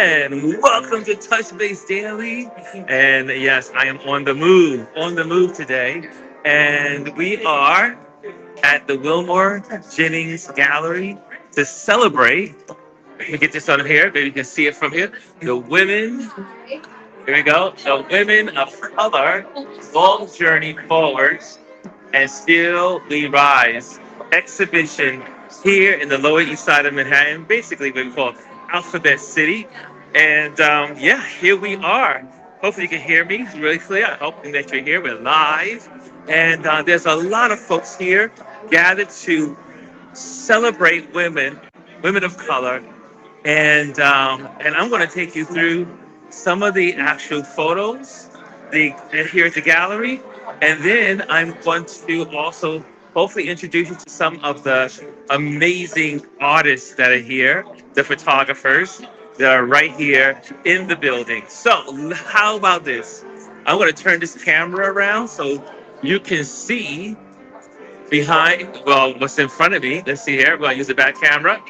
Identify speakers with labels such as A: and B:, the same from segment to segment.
A: And welcome to Touch Base Daily. And yes, I am on the move today. And we are at the Wilmer Jennings Gallery to celebrate. Let me get this on here. Maybe you can see it from here. The women, here we go. The women of color, long journey forward and still we rise exhibition here in the Lower East Side of Manhattan, basically what we call Alphabet City. And yeah, here we are. Hopefully you can hear me really clear. I hope that you're here. We're live. And there's a lot of folks here gathered to celebrate women of color. And I'm going to take you through some of the actual photos here at the gallery, and then I'm going to also hopefully introduce you to some of the amazing artists that are here, the photographers that are right here in the building. So how about this? I'm going to turn this camera around so you can see behind, well, what's in front of me. Let's see here. I'm going to use the back camera.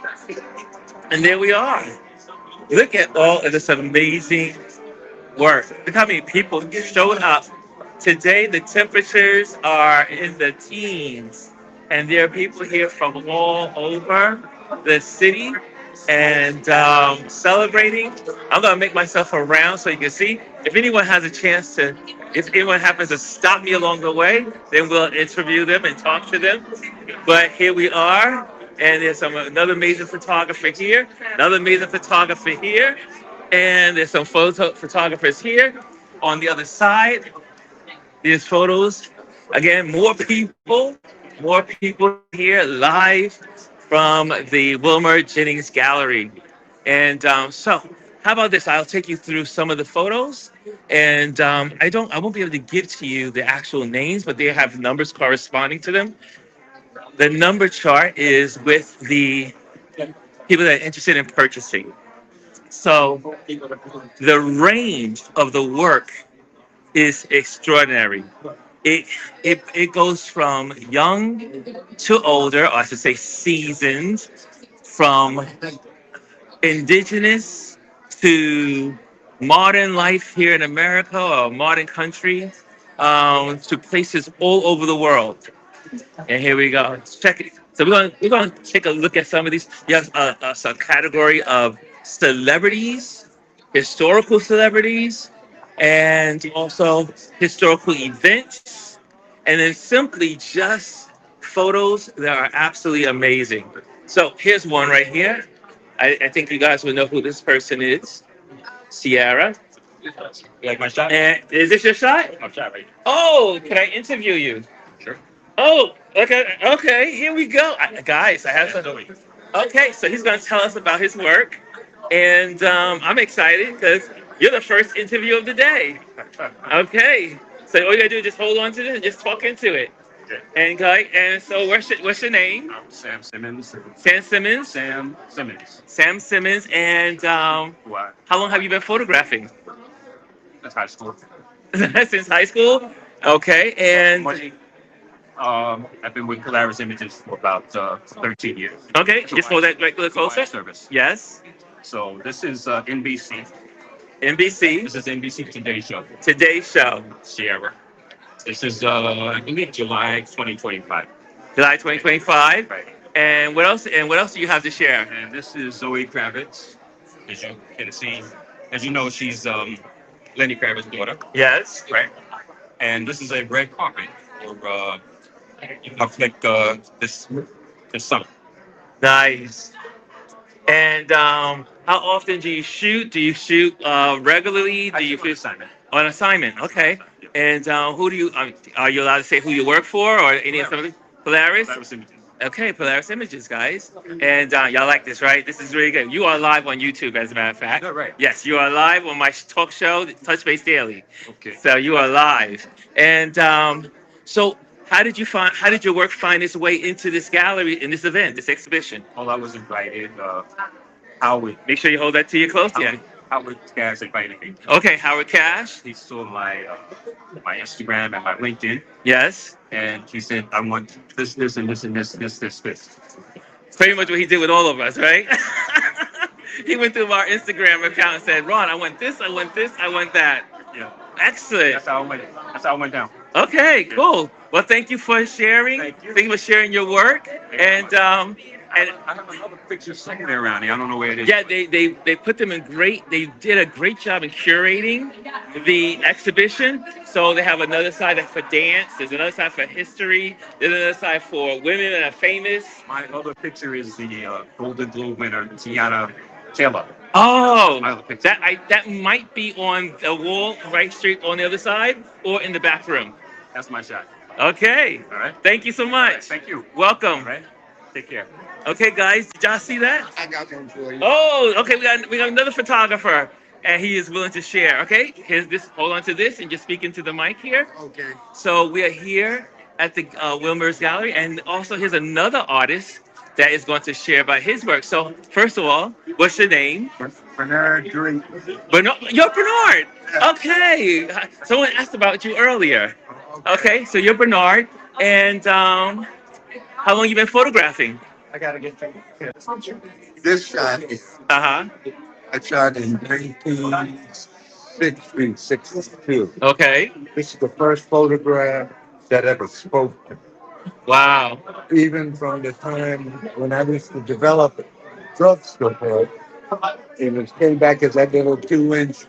A: And there we are. Look at all of this amazing work. Look how many people showed up. Today, the temperatures are in the teens. And there are people here from all over the city and celebrating. I'm going to make myself around so you can see. If anyone has a chance to, if anyone happens to stop me along the way, then we'll interview them and talk to them. But here we are. And there's another amazing photographer here, another amazing photographer here, and there's some photographers here on the other side. These photos, again, more people here live from the Wilmer Jennings Gallery. And so, how about this? I'll take you through some of the photos, and I won't be able to give to you the actual names, but they have numbers corresponding to them. The number chart is with the people that are interested in purchasing. So the range of the work is extraordinary. It it goes from young to older, or I should say seasoned, from indigenous to modern life here in America or modern country, to places all over the world. And here we go. Check it. So we're going to take a look at some of these. You have a category of celebrities, historical celebrities, and also historical events, and then simply just photos that are absolutely amazing. So here's one right here. I think you guys will know who this person is. Sierra.
B: You like my shot?
A: And is this your shot?
B: My shot right.
A: Oh, can I interview you?
B: Sure.
A: Oh, okay, okay, here we go. Guys, I have some. Okay, so he's going to tell us about his work. And I'm excited because you're the first interview of the day. Okay, so all you got to do is just hold on to this and just talk into it.
B: Okay.
A: And so what's your name?
B: I'm Sam Simmons.
A: Sam Simmons?
B: Sam Simmons.
A: Sam Simmons. And
B: Why?
A: how long have you been photographing?
B: That's high school.
A: Since high school? Okay, and...
B: I've been with Polaris Images for about 13 years.
A: Okay, just hold that right a little closer.
B: Service.
A: Yes.
B: So this is NBC.
A: NBC.
B: This is NBC Today Show.
A: Today's show.
B: Sierra. This is I believe July 2025.
A: July 2025.
B: Right.
A: And what else? And what else do you have to share?
B: And this is Zoe Kravitz. As you can see, as you know, she's Lenny Kravitz's daughter.
A: Yes.
B: Right. And this is a red carpet for like this summer.
A: Nice. And how often do you shoot? Do you shoot regularly? Do you shoot
B: assignment?
A: on assignment? Okay. And who do you? Are you allowed to say who you work for or any of somebody? Polaris.
B: Polaris Images.
A: Okay, Polaris Images, guys. And y'all like this, right? This is really good. You are live on YouTube, as a matter of fact.
B: Is that right?
A: Yes, you are live on my talk show, Touch Base Daily.
B: Okay.
A: So you are live. And so how did your work find its way into this gallery, in this event, this exhibition?
B: Well, I was invited. Howard.
A: Make sure you hold that to your close. Yeah.
B: Howard Cash invited me.
A: Okay, Howard Cash.
B: He saw my Instagram and my LinkedIn,
A: Yes.
B: and he said, "I want this, and this, and this."
A: Pretty much what he did with all of us, right? He went through our Instagram account and said, Ron, I want this, I want this, I want that.
B: Yeah.
A: Excellent.
B: That's how it went. That's how it went down.
A: Okay, cool. Well, thank you for sharing.
B: Thank you.
A: Thank you for sharing your work. And
B: I have another picture somewhere around here. I don't know where it is.
A: yeah, they put them in great. They did a great job in curating the exhibition. So they have another side for dance. There's another side for history. There's another side for women that are famous.
B: My other picture is the Golden Globe winner, Tiana Taylor.
A: Oh,
B: My other picture.
A: that might be on the wall right straight on the other side or in the back room.
B: That's my shot.
A: Okay.
B: All right.
A: Thank you so much.
B: All right, thank you.
A: Welcome.
B: All right. Take care.
A: Okay, guys, did y'all see that?
C: I got one for you.
A: Oh, okay. We got another photographer, and he is willing to share. Okay, here's this. Hold on to this, and just speak into the mic here.
C: Okay.
A: So we are here at the Wilmer's Gallery, and also here's another artist that is going to share about his work. So first of all, what's your name?
C: Bernard Drake.
A: Bernard. You're Bernard. Okay. Someone asked about you earlier. Okay, so you're Bernard, and how long you been photographing?
C: I gotta get this shot.
A: Uh huh.
C: I shot in 1962.
A: Okay.
C: This is the first photograph that ever spoke to me.
A: Wow.
C: Even from the time when I used to develop drugstore, it came back as that little 2-inch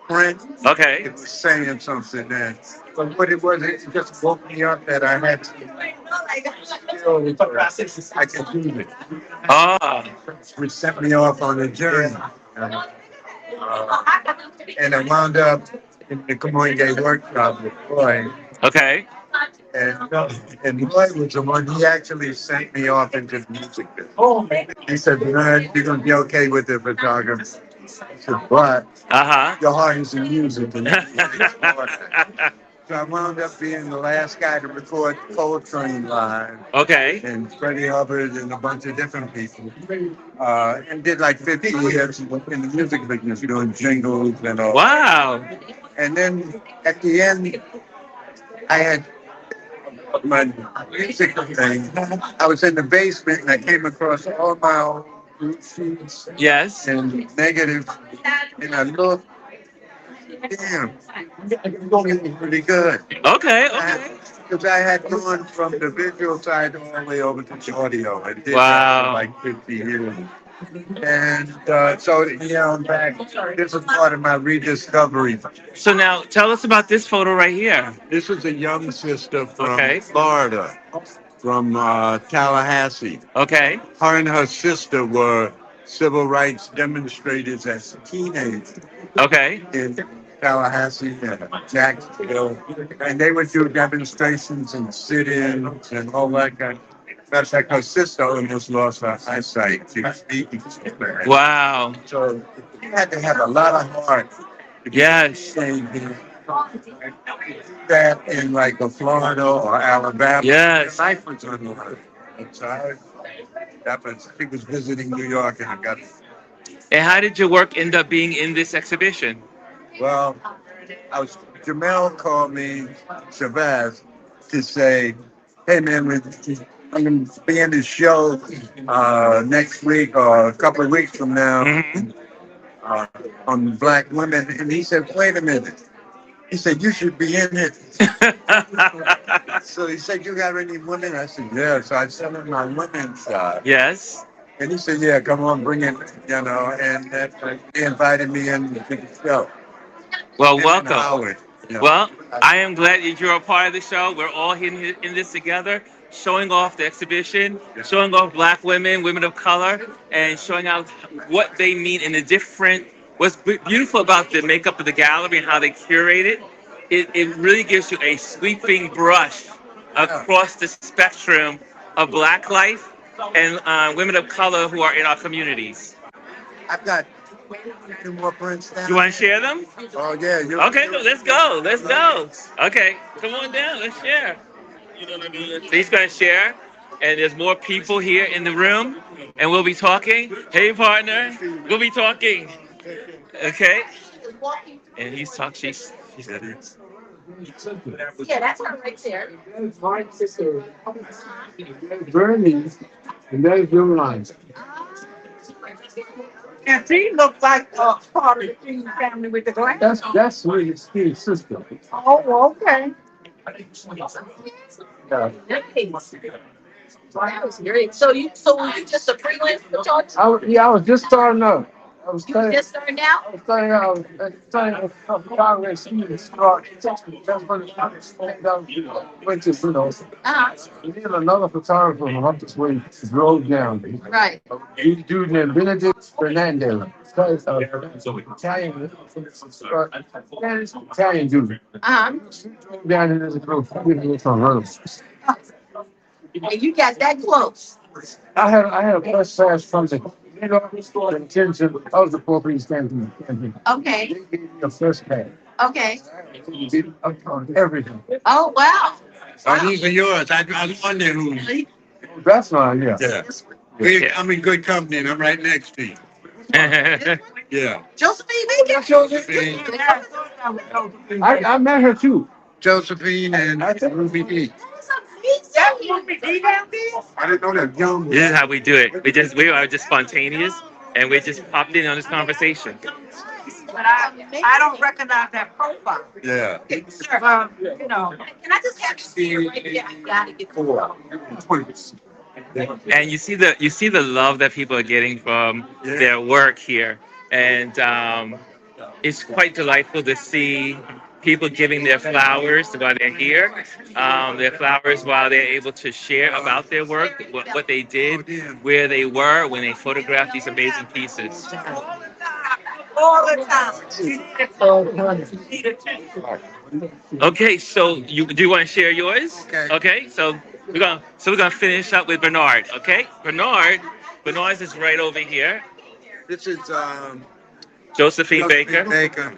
C: print.
A: Okay.
C: It was saying something then. But what it was, it just woke me up that I had to I could do it.
A: Ah.
C: Which sent me off on a journey. And I wound up in the Kamoinge workshop with Roy.
A: Okay.
C: And Roy was the one, he actually sent me off into the music business. He said, Bernard, you're going to be okay with the photography. I said, but your heart is in music. So I wound up being the last guy to record Coltrane live.
A: Okay.
C: And Freddie Hubbard and a bunch of different people. And did like 50 years in the music business doing jingles and all.
A: Wow.
C: And then at the end, I had my music thing. I was in the basement and I came across all my old group sheets
A: Yes.
C: and negatives. And I looked, damn, it's pretty good.
A: Okay. Okay.
C: Because I had gone from the visual side all the way over to the audio. I did
A: Wow.
C: that for like 50 years. And so, I'm back. This is part of my rediscovery.
A: So now tell us about this photo right here.
C: This is a young sister from
A: Okay.
C: Florida, from Tallahassee.
A: Okay.
C: Her and her sister were civil rights demonstrators as teenagers
A: Okay.
C: in Tallahassee and Jacksonville. And they would do demonstrations and sit-ins and all that kind of. Matter of fact, her sister almost lost her eyesight. She was speaking.
A: Wow.
C: So you had to have a lot of heart.
A: Yes.
C: That in like a Florida or Alabama.
A: Yes.
C: Life was unlocked. So she was visiting New York and I got.
A: And how did your work end up being in this exhibition?
C: Well, Jamel called me, Shabazz, to say, hey man, I'm going to be in this show next week or a couple of weeks from now on Black women. And he said, wait a minute. He said, you should be in it. So he said, you got any women? I said, yeah. So I sent him my women's side.
A: Yes.
C: And he said, yeah, come on, bring it, and he invited me in to the show.
A: Well,
C: And
A: welcome.
C: Howard,
A: Well, I am glad that you're a part of the show. We're all in this together, showing off the exhibition, showing off Black women, women of color, and showing out what they mean in the different. What's beautiful about the makeup of the gallery and how they curate it, it really gives you a sweeping brush across the spectrum of Black life and women of color who are in our communities.
C: I've got 2 more prints down.
A: You want to share them?
C: Oh, yeah.
A: Okay, let's go. Let's go. Okay, come on down. Let's share. So he's going to share, and there's more people here in the room, and we'll be talking. Hey, partner, we'll be talking. Okay. And he's talking. She said it.
D: Yeah, that's her right there.
C: That's my sister, Bernie, and there's your line.
D: And she looks like part of the King family with the glass.
C: That's really his sister.
D: Oh, okay.
C: Yeah.
D: That was great. So were you just a freelance photographer?
C: I was just starting out. I was
D: You were
C: starting.
D: just starting out?
C: I was starting out. Starting a progress. That's when I went to, we need another photographer from up this way. Drove down.
D: Right.
C: A dude named Benedict Fernandez. Italian, Italian dude. Drove down in this group. From her.
D: And you got that close.
C: I had a first class from the intention of the appropriate standing.
D: Okay.
C: They gave me a first class.
D: Okay.
C: On everything.
D: Oh, wow.
C: Oh, these are yours. I wonder who. That's mine, yeah. Yeah. I'm in good company and I'm right next to you. Yeah.
D: Josephine Bacon?
C: Josephine. I met her too. Josephine and Ruby D.
D: That Ruby D down there?
C: I didn't know that young.
A: This is how we do it. We are just spontaneous, and we just popped in on this conversation.
D: But I don't recognize that profile.
C: Yeah.
D: Sir, can I just have you right here? I gotta get
A: And you see the love that people are getting from their work here, and it's quite delightful to see people giving their flowers while they're here, their flowers while they're able to share about their work, what they did, where they were when they photographed these amazing pieces.
D: all the time.
A: Okay, so do you want to share yours?
C: Okay.
A: Okay, so we're gonna finish up with Bernard. Okay, Bernard's is right over here.
C: This is
A: Josephine Baker.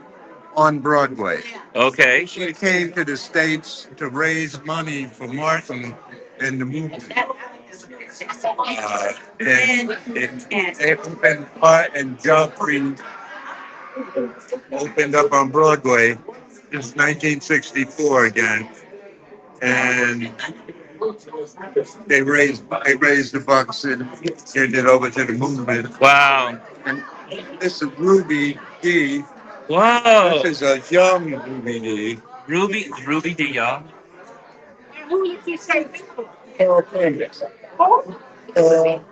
C: On Broadway.
A: Okay.
C: She came to the States to raise money for Martin and the movement. And it opened Hart and Joffrey opened up on Broadway. It's 1964 again. And they raised the bucks and turned it over to the movement.
A: Wow.
C: And this is Ruby D.
A: Wow.
C: This is a young Ruby D.
A: Ruby D, y'all.
D: Who did you say before? I don't know.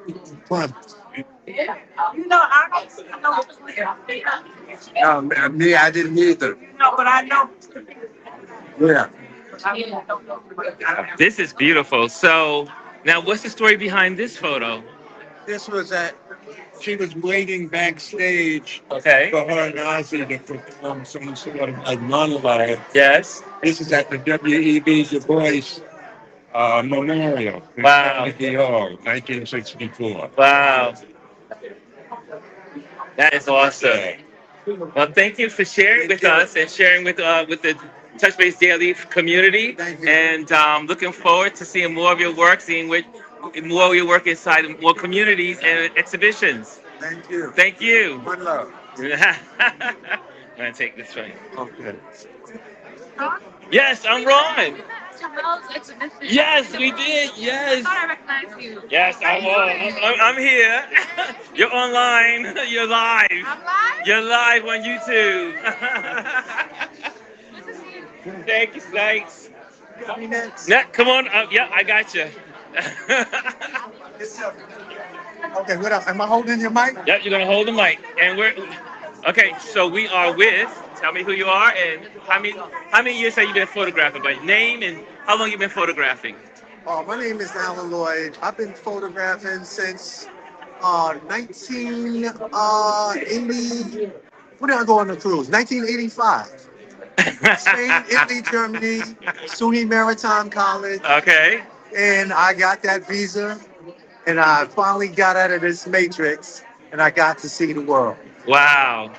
C: Me, I didn't either.
D: No, but I know.
C: Yeah.
A: This is beautiful. So now, what's the story behind this photo?
C: This was she was waiting backstage
A: Okay.
C: for her and Ozzy to perform some sort of like monologue.
A: Yes.
C: This is at the W.E.B. Du Bois Memorial in
A: Wow.
C: Carnegie Hall, 1964.
A: Wow. That is awesome. Well, thank you for sharing with us and sharing with the Touch Base Daily community.
C: Thank you.
A: And looking forward to seeing more of your work, seeing more of your work inside more communities and exhibitions.
C: Thank you.
A: Thank you.
C: One love.
A: I'm gonna take this one.
C: Okay.
A: Yes, I'm Ron.
E: Jamel's exhibition.
A: Yes, we did.
E: I
A: Yes.
E: thought I recognized you.
A: Yes, I'm here. You're online. You're live.
E: I'm live?
A: You're live on YouTube.
E: Good to see you.
A: Thank you, thanks.
C: Next.
A: Come on up. Yeah, I got you.
C: Okay, what up? Am I holding your mic?
A: Yep, you're gonna hold the mic, and okay. So we are with. Tell me who you are and how many years have you been photographing? By name and how long you been photographing?
F: My name is Alan Lloyd. I've been photographing since 1980. When did I go on the cruise? 1985. Spain, Italy, Germany, SUNY Maritime College,
A: Okay.
F: and I got that visa, and I finally got out of this matrix, and I got to see the world.
A: Wow.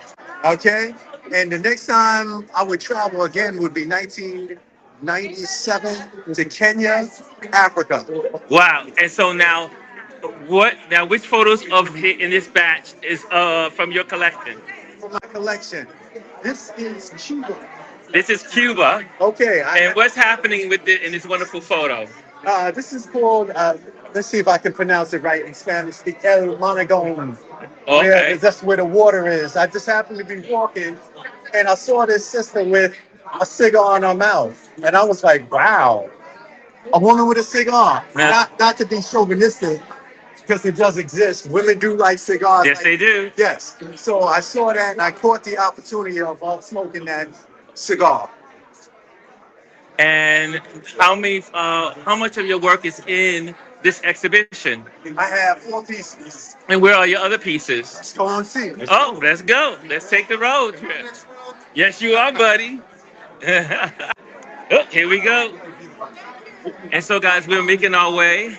F: Okay, and the next time I would travel again would be 1997 to Kenya, Africa.
A: Wow. And so now, which photos in this batch is from your collection?
F: For my collection, this is Cuba.
A: This is Cuba.
F: Okay,
A: And what's happening with it in this wonderful photo?
F: this is called. Let's see if I can pronounce it right in Spanish. The El Monagon. where
A: Okay.
F: that's where the water is. I just happened to be walking, and I saw this sister with a cigar in her mouth, and I was like, "Wow, a woman with a cigar."
A: Yeah.
F: Not to be chauvinistic, because it does exist. Women do like cigars.
A: Yes, they do.
F: Yes. So I saw that, and I caught the opportunity of smoking that cigar.
A: And how much of your work is in this exhibition?
F: I have 4 pieces.
A: And where are your other pieces?
F: Let's go and see.
A: Oh, let's go. Let's take the road trip. Yes, you are, buddy. Oh, here we go. And so, guys, we're making our way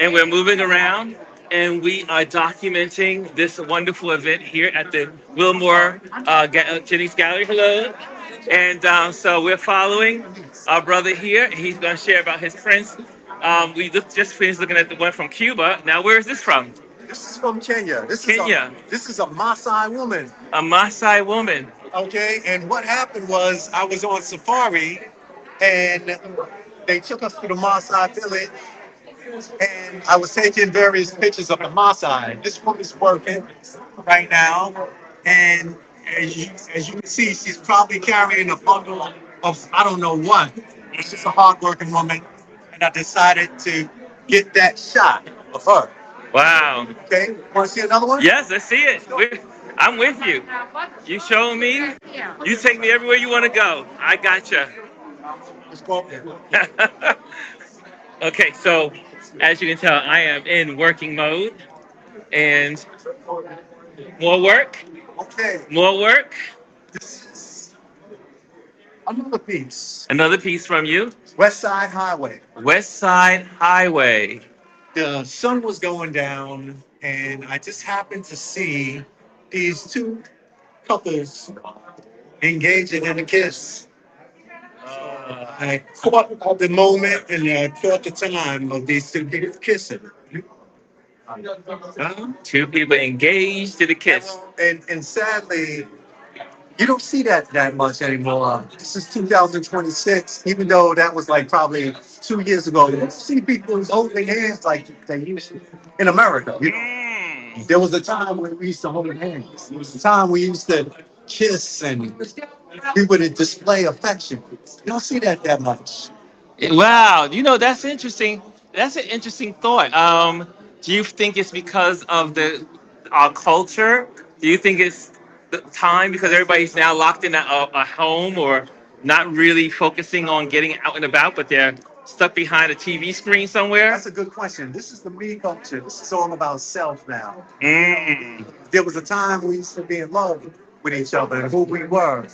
A: and we're moving around and we are documenting this wonderful event here at the Wilmer Jennings Gallery. Hello. And so we're following our brother here. He's going to share about his prints. Just finished looking at the one from Cuba. Now, where is this from?
F: This is from Kenya.
A: Kenya.
F: This is a Maasai woman.
A: A Maasai woman.
F: Okay, and what happened was I was on safari, and they took us to the Maasai village, and I was taking various pictures of the Maasai. This woman's working right now, and as you can see, she's probably carrying a bundle of I don't know what. She's a hardworking woman, and I decided to get that shot of her.
A: Wow.
F: Okay, want to see another one?
A: Yes, let's see it. I'm with you. You show me. You take me everywhere you want to go. I gotcha.
F: Let's go.
A: Okay, so as you can tell, I am in working mode and more work,
F: Okay,
A: more work.
F: this is another piece.
A: Another piece from you.
F: West Side Highway.
A: West Side Highway.
F: The sun was going down, and I just happened to see these two couples engaging in a kiss. I caught the moment and I caught the time of these two people kissing.
A: Two people engaged to the kiss.
F: And sadly, you don't see that much anymore. This is 2026, even though that was like probably 2 years ago. You don't see people holding hands like they used to in America. You know?
A: Mm.
F: There was a time when we used to hold hands. There was a time we used to kiss and we would display affection. You don't see that much.
A: Wow, that's interesting. That's an interesting thought. Do you think it's because of our culture? Do you think it's the time because everybody's now locked in a home or not really focusing on getting out and about, but they're stuck behind a TV screen somewhere?
F: That's a good question. This is the me culture. This is all about self now.
A: Mm.
F: There was a time we used to be in love with each other and who we were.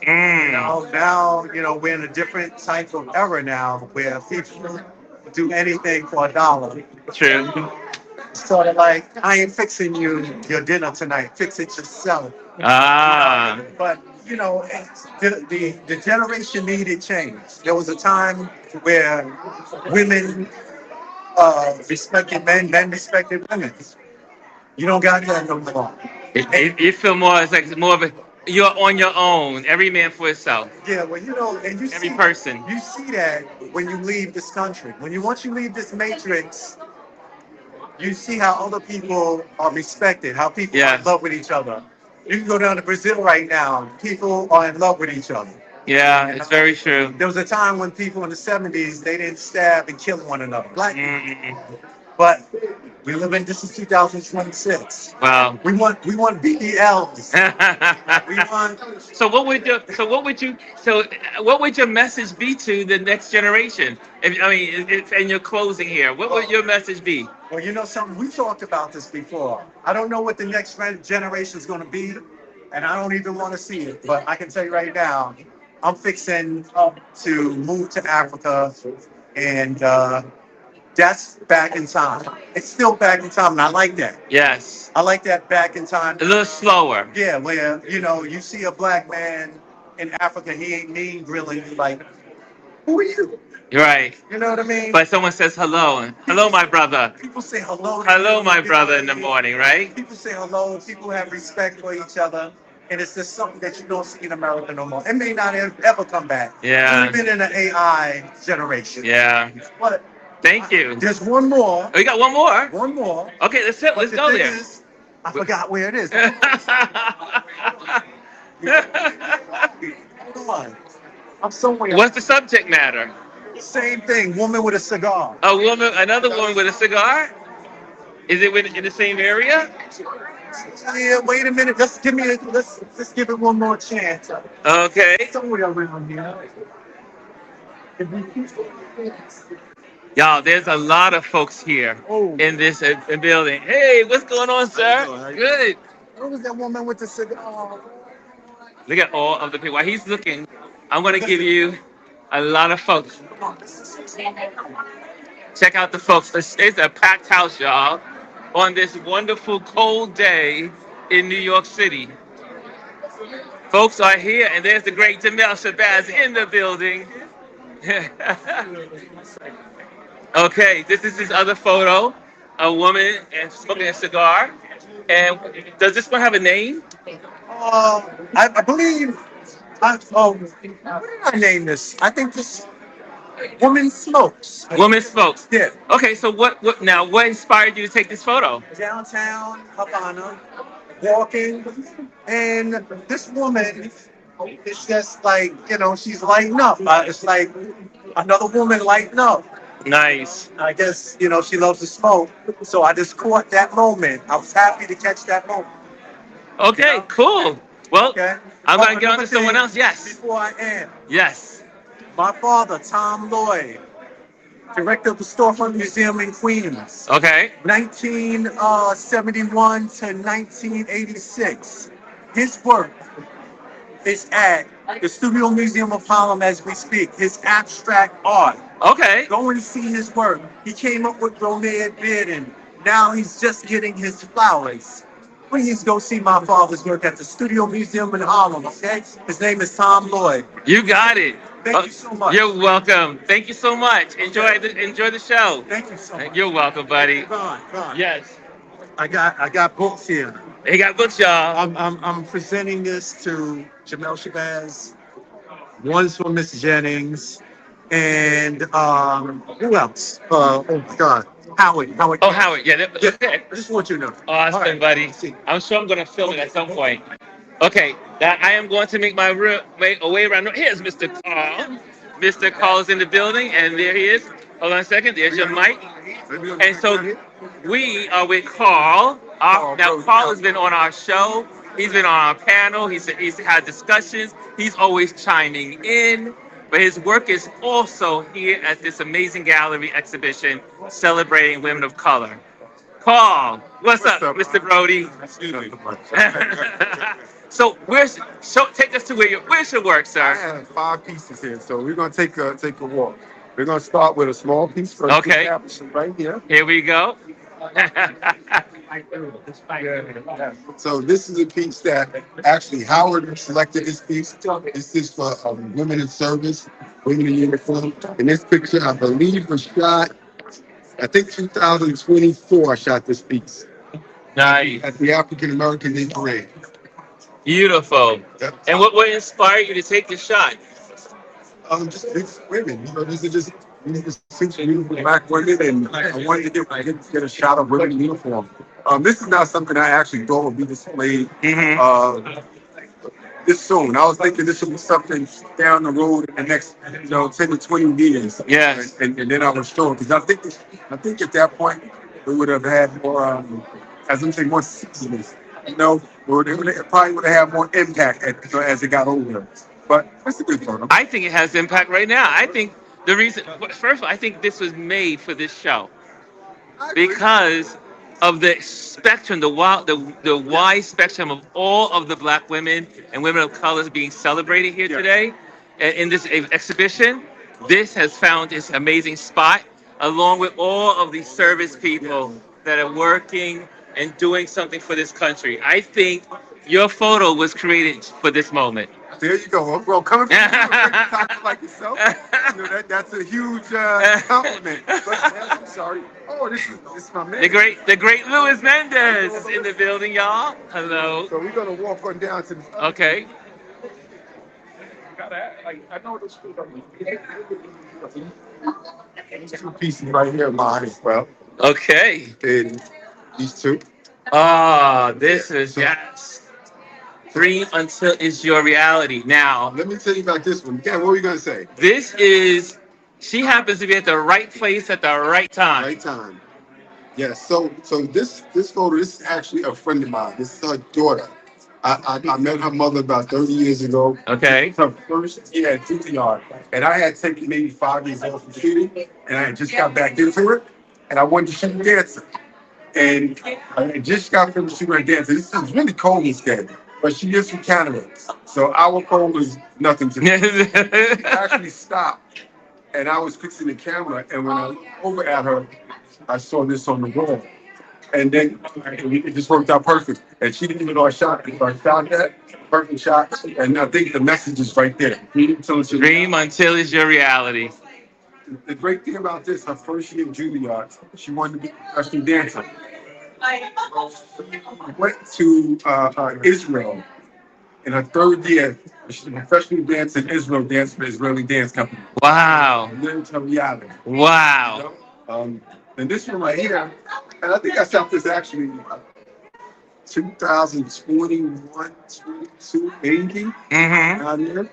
A: Mm.
F: Now, we're in a different type of era now where people do anything for $1.
A: True.
F: Sort of like, I ain't fixing you your dinner tonight. Fix it yourself.
A: Ah.
F: But the generation needed change. There was a time where women respected men, men respected women. You don't got that no more.
A: You feel more, it's like more of a, you're on your own, every man for himself,
F: Yeah, well, and you
A: every
F: see,
A: person.
F: you see that when you leave this country. Once you leave this matrix, you see how other people are respected, how people are in love with each other. You can go down to Brazil right now. People are in love with each other.
A: Yeah, it's very true.
F: There was a time when people in the 70s, they didn't stab and kill one another. Black people.
A: Mm.
F: But this is 2026.
A: Wow.
F: We want BBLs. We want.
A: So what would your message be to the next generation? If in your closing here, what would your message be?
F: Well, you know something? We talked about this before. I don't know what the next generation is going to be, and I don't even want to see it. But I can tell you right now, I'm fixing to move to Africa, and that's back in time. It's still back in time, and I like that.
A: Yes.
F: I like that back in time.
A: A little slower.
F: Yeah, where you see a black man in Africa, he ain't mean grilling you like, who are you?
A: You're right.
F: You know what I mean?
A: But someone says hello. Hello, my brother.
F: People say hello.
A: Hello, my brother, in the morning, right?
F: People say hello. People have respect for each other. And it's just something that you don't see in America no more. It may not ever come back.
A: Yeah.
F: We've been in an AI generation.
A: Yeah.
F: But
A: Thank you.
F: there's one more.
A: Oh, you got one more?
F: One more.
A: Okay, let's
F: But
A: go
F: the thing
A: there.
F: is, I forgot where it is. Hold on. I'm somewhere.
A: What's the subject matter?
F: Same thing. Woman with a cigar.
A: A woman, another woman with a cigar? Is it in the same area?
F: Yeah, wait a minute. Let's give me. Let's give it one more chance.
A: Okay.
F: Somewhere around here.
A: Y'all, there's a lot of folks here in this building. Hey, what's going on, sir? Good.
F: Where was that woman with the cigar?
A: Look at all of the people. While he's looking, I'm going to give you a lot of folks. Check out the folks. It's a packed house, y'all, on this wonderful cold day in New York City. Folks are here, and there's the great Jamel Shabazz in the building. Okay, this is his other photo. A woman and smoking a cigar. And does this one have a name?
F: I believe. What did I name this? I think this woman smokes.
A: Woman smokes.
F: Yeah.
A: Okay, so what inspired you to take this photo?
F: Downtown Havana, walking, and this woman is just like, she's lighting up. It's like another woman lighting up.
A: Nice.
F: I guess, she loves to smoke. So I just caught that moment. I was happy to catch that moment.
A: Okay, cool. Well,
F: Okay.
A: I'm going to get on to someone else. Yes.
F: Before I end,
A: Yes.
F: my father, Tom Lloyd, director of the Storefront Museum in Queens,
A: Okay.
F: 1971 to 1986. His work is at the Studio Museum of Harlem as we speak. His abstract art.
A: Okay.
F: Go and see his work. He came up with Romeo Bid, and now he's just getting his flowers. Please go see my father's work at the Studio Museum in Harlem, okay? His name is Tom Lloyd.
A: You got it.
F: Thank you so much.
A: You're welcome. Thank you so much. Enjoy the show.
F: Thank you so much.
A: You're welcome, buddy.
F: Come on.
A: Yes.
F: I got books here.
A: He got books, y'all.
F: I'm presenting this to Jamel Shabazz. One's for Miss Jennings, and who else? Oh my God, Howard.
A: Oh, Howard. Yeah.
F: Yeah,
A: Okay.
F: I just want you to know.
A: Awesome,
F: All right.
A: buddy. I'm sure I'm going to film it at some point. Okay, that I am going to make my way around. Here's Mr. Carl. Mr. Carl is in the building, and there he is. Hold on a second. There's your mic. And so we are with Carl. Now, Carl has been on our show. He's been on our panel. He's had discussions. He's always chiming in. But his work is also here at this amazing gallery exhibition celebrating women of color. Carl, what's up, Mr. Brody? So take us to where's your work,
C: I
A: sir?
C: have 5 pieces here, so we're gonna take a walk. We're gonna start with a small piece first.
A: Okay.
C: Right here.
A: Here we go.
C: So this is a piece that actually Howard selected this piece. This is for women in service, women in uniform. And this picture, I believe, was shot, I think 2024 I shot this piece
A: Nice.
C: at the African American Day Parade.
A: Beautiful.
C: Yep.
A: And what inspired you to take this shot?
C: Just it's women. These are just beautiful black women, and I wanted to get a shot of women in uniform. This is not something I actually thought would be displayed this soon. I was thinking this would be something down the road in the next, 10 to 20 years.
A: Yes.
C: And then I was sure, because I think at that point we would have had more, as I'm saying, more seasonings. It probably would have had more impact as it got older. But that's a good photo.
A: I think it has impact right now. I think the reason, first of all, I think this was made for this show because of the spectrum, the wide spectrum of all of the black women and women of color being celebrated here today in this exhibition. This has found its amazing spot, along with all of these service people that are working and doing something for this country. I think your photo was created for this moment.
C: There you go. Well, coming from you, like yourself, that's a huge compliment. But, I'm sorry. Oh, this is my man.
A: The great Luis Mendez is in the building, y'all. Hello.
C: So we're gonna walk on down to the.
A: Okay.
C: I know this. 2 pieces right here, mine as well.
A: Okay.
C: And these 2.
A: Oh, this is yes. Dream until it's your reality. Now,
C: Let me tell you about this one. Yeah, what were you gonna say?
A: this is she happens to be at the right place at the right time.
C: Right time. Yes. So this photo, this is actually a friend of mine. This is her daughter. I met her mother about 30 years ago.
A: Okay.
C: Her first year at Juilliard, and I had taken maybe 5 years off from shooting, and I had just got back into it, and I wanted to shoot dancing. And I just got finished shooting her dancing. This is really cold this day, but she is from Canada, so our cold was nothing to me. She actually stopped, and I was fixing the camera, and when I looked over at her, I saw this on the wall. And then it just worked out perfect. And she didn't even know I shot it. So I shot that, perfect shot. And I think the message is right there.
A: Dream until it's your reality.
C: The great thing about this, her first year in Juilliard, she wanted to be a professional dancer. She went to Israel in her third year. She's a professional dancer in Israel, dance for the Israeli dance company.
A: Wow.
C: And then to reality.
A: Wow.
C: And this one right here, and I think I shot this actually 2021, 22, maybe.
A: Mm-hmm.
C: Out here.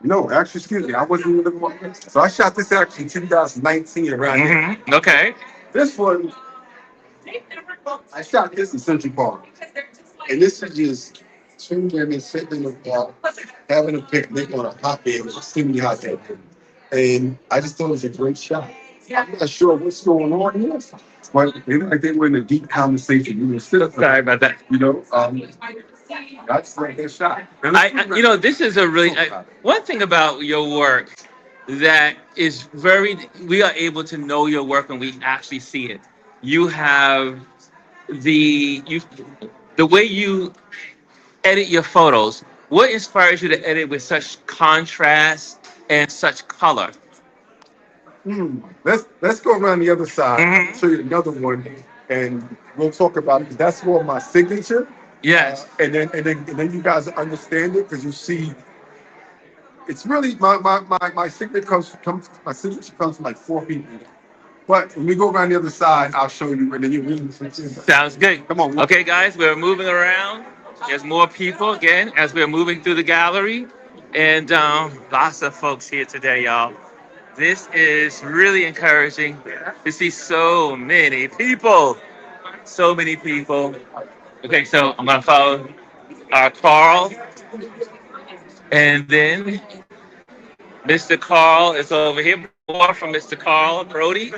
C: No, actually, excuse me, I wasn't even living on this. So I shot this actually in 2019 around here.
A: Mm-hmm. Okay.
C: This one, I shot this in Central Park. And this is just two women sitting in the park, having a picnic on a hotbed. It was extremely hot that day. And I just thought it was a great shot. I'm not sure what's going on here, but it looked like they were in a deep conversation. You know, sit up,
A: Sorry about that.
C: you know, that's like that shot.
A: This is a really one thing about your work that is we are able to know your work when we actually see it. You have the way you edit your photos. What inspires you to edit with such contrast and such color?
C: Let's go around the other side.
A: Mhm.
C: Show you another one, and we'll talk about it. That's more my signature.
A: Yes.
C: And then you guys understand it because you see, it's really my signature comes my signature comes from like four people. But when we go around the other side, I'll show you, and then you really
A: Sounds good.
C: come on.
A: Okay, guys, we're moving around. There's more people again as we're moving through the gallery, and lots of folks here today, y'all. This is really encouraging to see so many people. So many people. Okay, so I'm gonna follow Carl, and then Mr. Carl is over here. More from Mr. Carl Brody.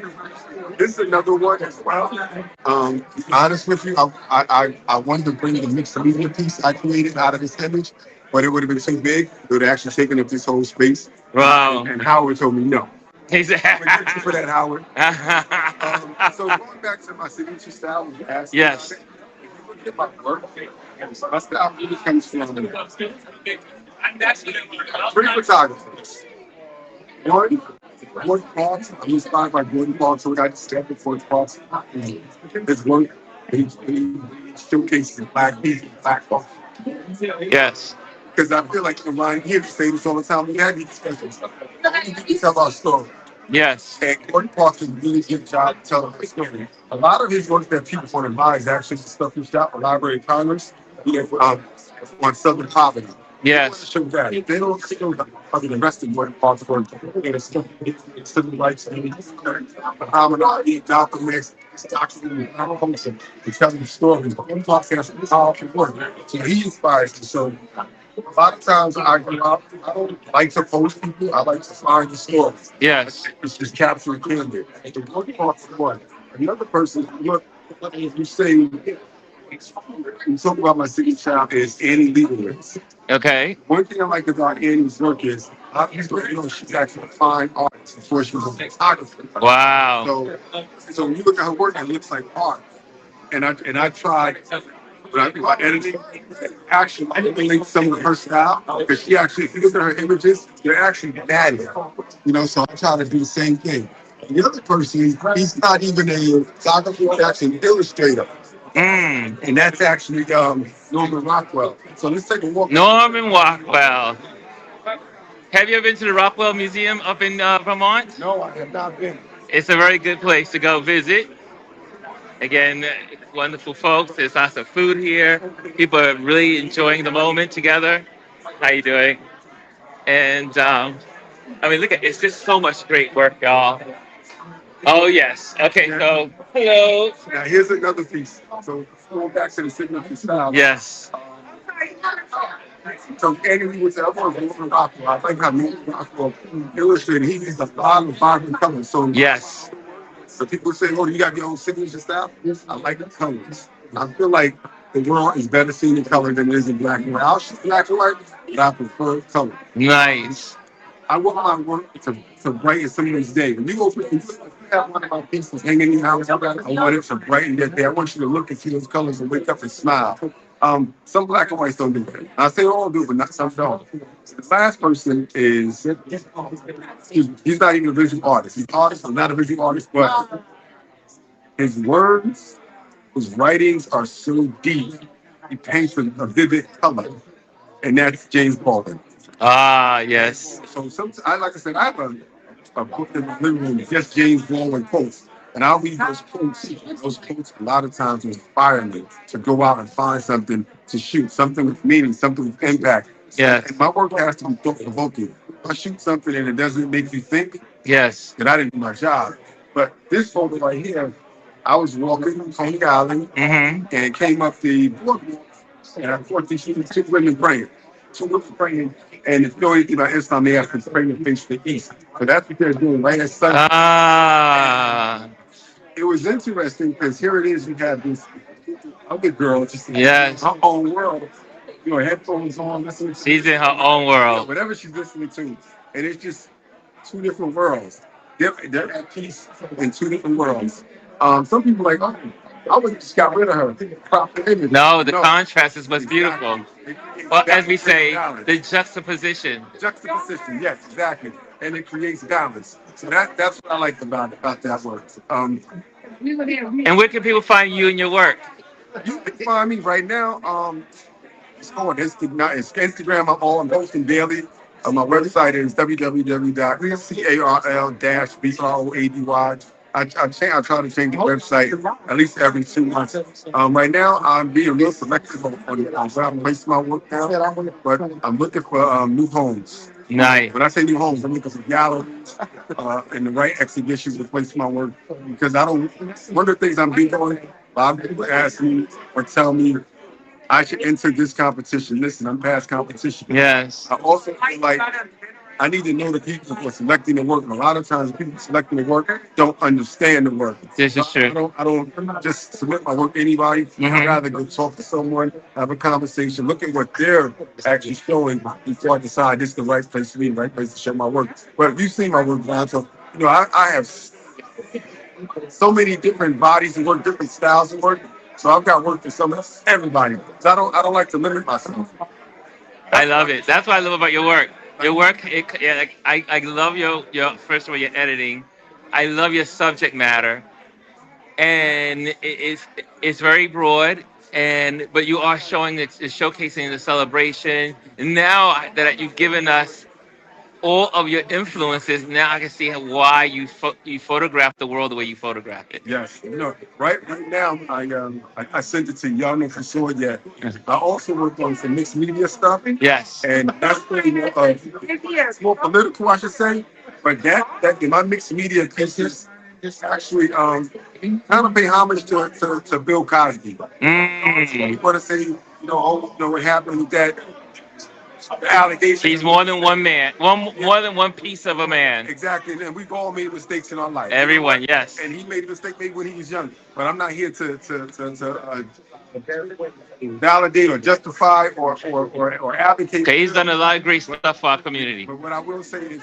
C: This is another one as well. To be honest with you, I wanted to bring the mixed media piece I created out of this image, but it would have been too big. It would have actually taken up this whole space.
A: Wow.
C: And Howard told me no.
A: He said,
C: Thank you for that, Howard. So going back to my signature style, you asked me
A: Yes.
C: about it. If you look at my work, my style really comes from three photographers. One, Gordon Parks. I'm inspired by Gordon Parks, so I just stepped before Parks. His work, he showcases black people, black folks.
A: Yes.
C: Because I feel like Ryan here say this all the time. We had these discussions. We need to tell our story.
A: Yes.
C: And Gordon Parks does a really good job telling the story. A lot of his work that people want to buy is actually the stuff he shot for Library of Congress, on Southern poverty.
A: Yes.
C: Show that. They don't show the rest of Gordon Parks' work. It's civil rights, Muhammad Ali, Malcolm X, documenting culture, and telling the stories. Gordon Parks has some powerful work. So he inspires me. So a lot of times I go out, I don't like to post people, I like to find the stories.
A: Yes.
C: It's just capturing candid. And the one part for one. Another person, look, if you say, we talk about my second child is Annie Leibovitz.
A: Okay.
C: One thing I like about Annie's work is, a lot of people don't know she's actually a fine artist before she was a photographer.
A: Wow.
C: So when you look at her work, it looks like art. And I tried, when I do my editing, actually emulate some of her style. Because she actually, if you look at her images, they're actually natty. So I try to do the same thing. And the other person, he's not even a photographer, he's actually an illustrator. And that's actually Norman Rockwell. So let's take a walk.
A: Norman Rockwell. Have you ever been to the Rockwell Museum up in Vermont?
C: No, I have not been.
A: It's a very good place to go visit. Again, wonderful folks. There's lots of food here. People are really enjoying the moment together. How you doing? And I mean, look at it's just so much great work, y'all. Oh yes. Okay. So hello.
C: Now here's another piece. So going back to the signature style.
A: Yes.
C: So Andy was I was Wilmer Rockwell. I like how Wilmer Rockwell illustrated. He used a lot of vibrant colors. So
A: Yes.
C: so people say, "Oh, you got your own signature style." I like the colors. I feel like the world is better seen in color than it is in black and white. I'll shoot black and white, but I prefer color.
A: Nice.
C: I want my work to brighten somebody's day. When you go, if you have one of my pieces hanging in your house, I want it to brighten their day. I want you to look and see those colors and wake up and smile. Some black and whites don't do that. I say all do, but not some don't. The last person is he's not even a visual artist. He's an artist, but not a visual artist. But his words, his writings are so deep. He paints a vivid color, and that's James Baldwin.
A: Ah, yes.
C: So I like I said, I have a book in my living room, just James Baldwin quotes. And I'll read those quotes. Those quotes a lot of times inspire me to go out and find something to shoot, something with meaning, something with impact.
A: Yes.
C: And my work has to be thought provoking. If I shoot something and it doesn't make you think,
A: Yes.
C: then I didn't do my job. But this photo right here, I was walking on Coney Island
A: Mm-hmm.
C: and came up the boardwalk, and I caught these two women praying. Two women praying, and if you know anything about Islam, they have to pray and face the east. So that's what they're doing right at sunset.
A: Ah.
C: It was interesting because here it is, you have this other girl just in
A: Yes.
C: her own world, headphones on, listening to
A: She's in her own world.
C: whatever she's listening to, and it's just two different worlds. They're at peace in two different worlds. Some people are like, oh, I would just got rid of her. Proper image.
A: No, the contrast is what's beautiful. Well, as we say,
C: Balance.
A: the juxtaposition.
C: Juxtaposition, yes, exactly, and it creates balance. So that's what I like about that work.
A: And where can people find you and your work?
C: You can find me right now. It's on Instagram. It's Instagram. I'm posting daily. My website is www.carl-broady. I try to change the website at least every 2 months. Right now, I'm being real selective on where I place my work now, but I'm looking for new homes.
A: Nice.
C: When I say new homes, I'm looking for galleries and the right exhibitions to place my work, because I don't. One of the things I'm doing, a lot of people ask me or tell me I should enter this competition. Listen, I'm past competition.
A: Yes.
C: I also feel like I need to know the people who are selecting the work. And a lot of times, people selecting the work don't understand the work.
A: This is true.
C: I don't just submit my work to anybody.
A: Mhm.
C: I'd rather go talk to someone, have a conversation, look at what they're actually showing before I decide this is the right place for me, the right place to show my work. But if you've seen my work, Brian, so I have so many different bodies of work, different styles of work. So I've got work for everybody. So I don't like to limit myself.
A: I love it. That's what I love about your work. Your work, I love your first of all your editing. I love your subject matter, and it's very broad. But you are showing it's showcasing the celebration. And now that you've given us all of your influences, now I can see why you photograph the world the way you photograph it.
C: Yes, right now I sent it to y'all. Know for sure yet. I also worked on some mixed media stuff.
A: Yes.
C: And that's really it's more political, I should say. But that in my mixed media pieces actually kind of pay homage to Bill Cosby. You want to say what happened with that allegation?
A: He's more than one man. More than one piece of a man.
C: Exactly, and we've all made mistakes in our life.
A: Everyone, yes.
C: And he made a mistake maybe when he was young. But I'm not here to validate or justify or advocate.
A: Okay, he's done a lot of great stuff for our community.
C: But what I will say is,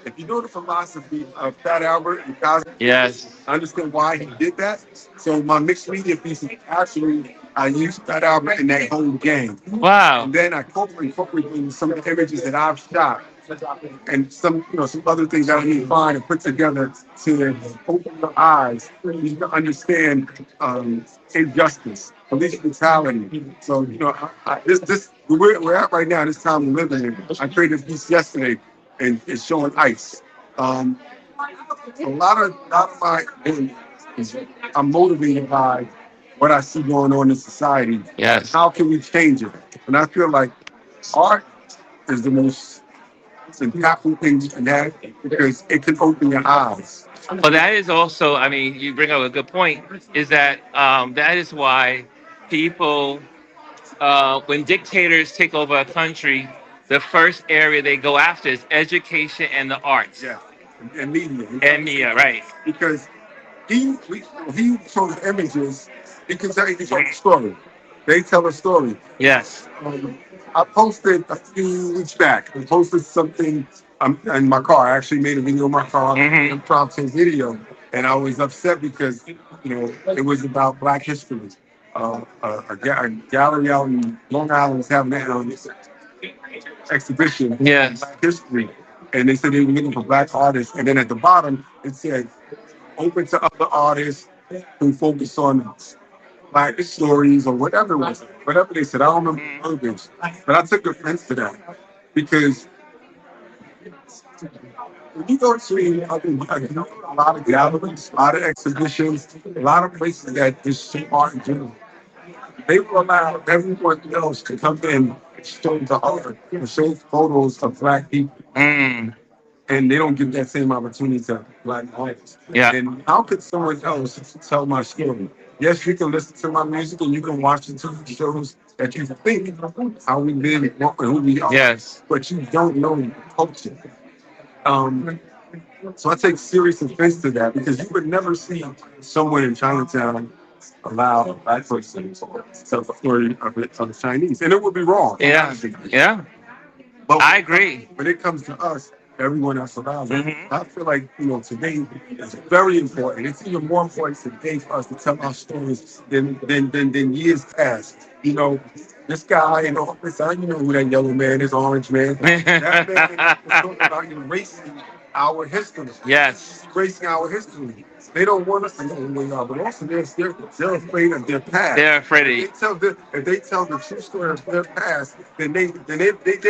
C: if you know the philosophy of Fat Albert and Cosby,
A: yes,
C: I understand why he did that. So my mixed media pieces actually, I used Fat Albert in that whole game.
A: Wow.
C: And then I incorporated some of the images that I've shot and some other things that I need to find and put together to open your eyes. You can understand injustice, police brutality. So this we're at right now. This time we're living in. I created a piece yesterday, and it's showing ICE. A lot of my I'm motivated by what I see going on in society.
A: Yes.
C: How can we change it? And I feel like art is the most impactful thing you can have because it can open your eyes.
A: Well, that is also, I mean, you bring up a good point, is that that is why people, when dictators take over a country, the first area they go after is education and the arts.
C: Yeah, and media.
A: And media, right.
C: Because he shows images. He tells a story. They tell a story.
A: Yes.
C: I posted a few weeks back. I posted something in my car. I actually made a video in my car, impromptu video, and I was upset because it was about Black history. A gallery out in Long Island was having an exhibition on
A: Yes.
C: Black history, and they said they were looking for Black artists. And then at the bottom it said, "Open to other artists who focus on Black stories or whatever it was, whatever they said." I don't remember the verbiage, but I took offense to that because when you go to a lot of galleries, a lot of exhibitions, a lot of places that just show art in general, they will allow everyone else to come in and show the art and show photos of Black people.
A: Mm.
C: And they don't give that same opportunity to Black artists.
A: Yeah.
C: And how could someone else tell my story? Yes, you can listen to my music and you can watch the TV shows that you think how we live and who we are,
A: Yes.
C: but you don't know the culture. So I take serious offense to that because you would never see someone in Chinatown allow a Black person to tell the story of the Chinese, and it would be wrong.
A: Yeah. Yeah.
C: But
A: I agree.
C: when it comes to us, everyone else around us,
A: Mhm.
C: I feel like today is very important. It's even more important today for us to tell our stories than years past. This guy in office, you know who that yellow man is, orange man. That man is talking about erasing our history.
A: Yes.
C: Erasing our history. They don't want us to know who we are, but also they're afraid of their past.
A: They're afraid
C: If they tell the true story of their past, then they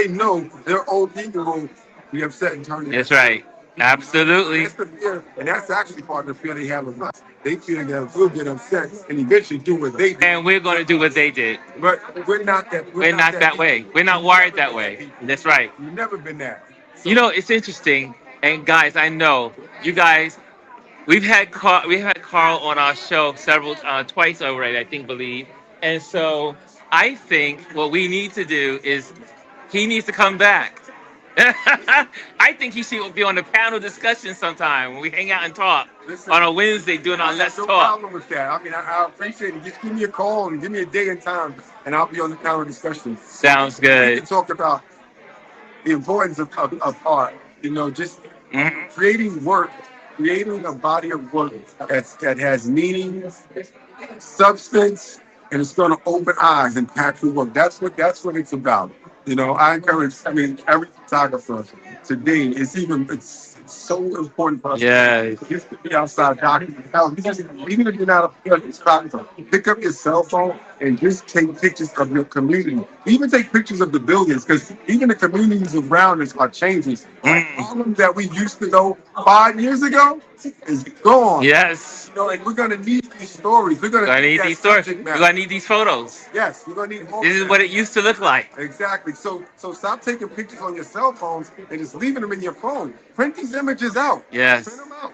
C: know their own people will be upset and turn.
A: That's right. Absolutely.
C: That's the fear, and that's actually part of the fear they have of us. They fear that we'll get upset and eventually do what they do.
A: And we're going to do what they did.
C: But we're not that.
A: We're not that way. We're not wired that way. That's right.
C: We've never been that.
A: It's interesting. And guys, I know you guys. We've had Carl on our show twice already, I believe. And so I think what we need to do is he needs to come back. I think he should be on the panel discussion sometime when we hang out and talk on a Wednesday doing our Let's
C: no
A: Talk.
C: problem with that. I mean, I appreciate it. Just give me a call and give me a day and time, and I'll be on the panel discussion.
A: Sounds
C: We
A: good.
C: can talk about the importance of art. Just
A: Mhm.
C: creating a body of work that has meaning, substance, and it's going to open eyes and pack your work. That's what it's about. I encourage. I mean, every photographer today it's so important for us.
A: Yes.
C: Just to be outside documenting. Even if you're not a photographer, pick up your cell phone and just take pictures of your community. Even take pictures of the buildings, because even the communities around us are changing. Harlem that we used to know 5 years ago is gone.
A: Yes.
C: And we're gonna need these stories. We're gonna
A: I need
C: that
A: these stories.
C: subject
A: We're
C: matter.
A: gonna need these photos.
C: Yes, we're gonna need more.
A: This is what it used to look like.
C: Exactly. So stop taking pictures on your cell phones and just leaving them in your phone. Print these images out.
A: Yes.
C: Print them out.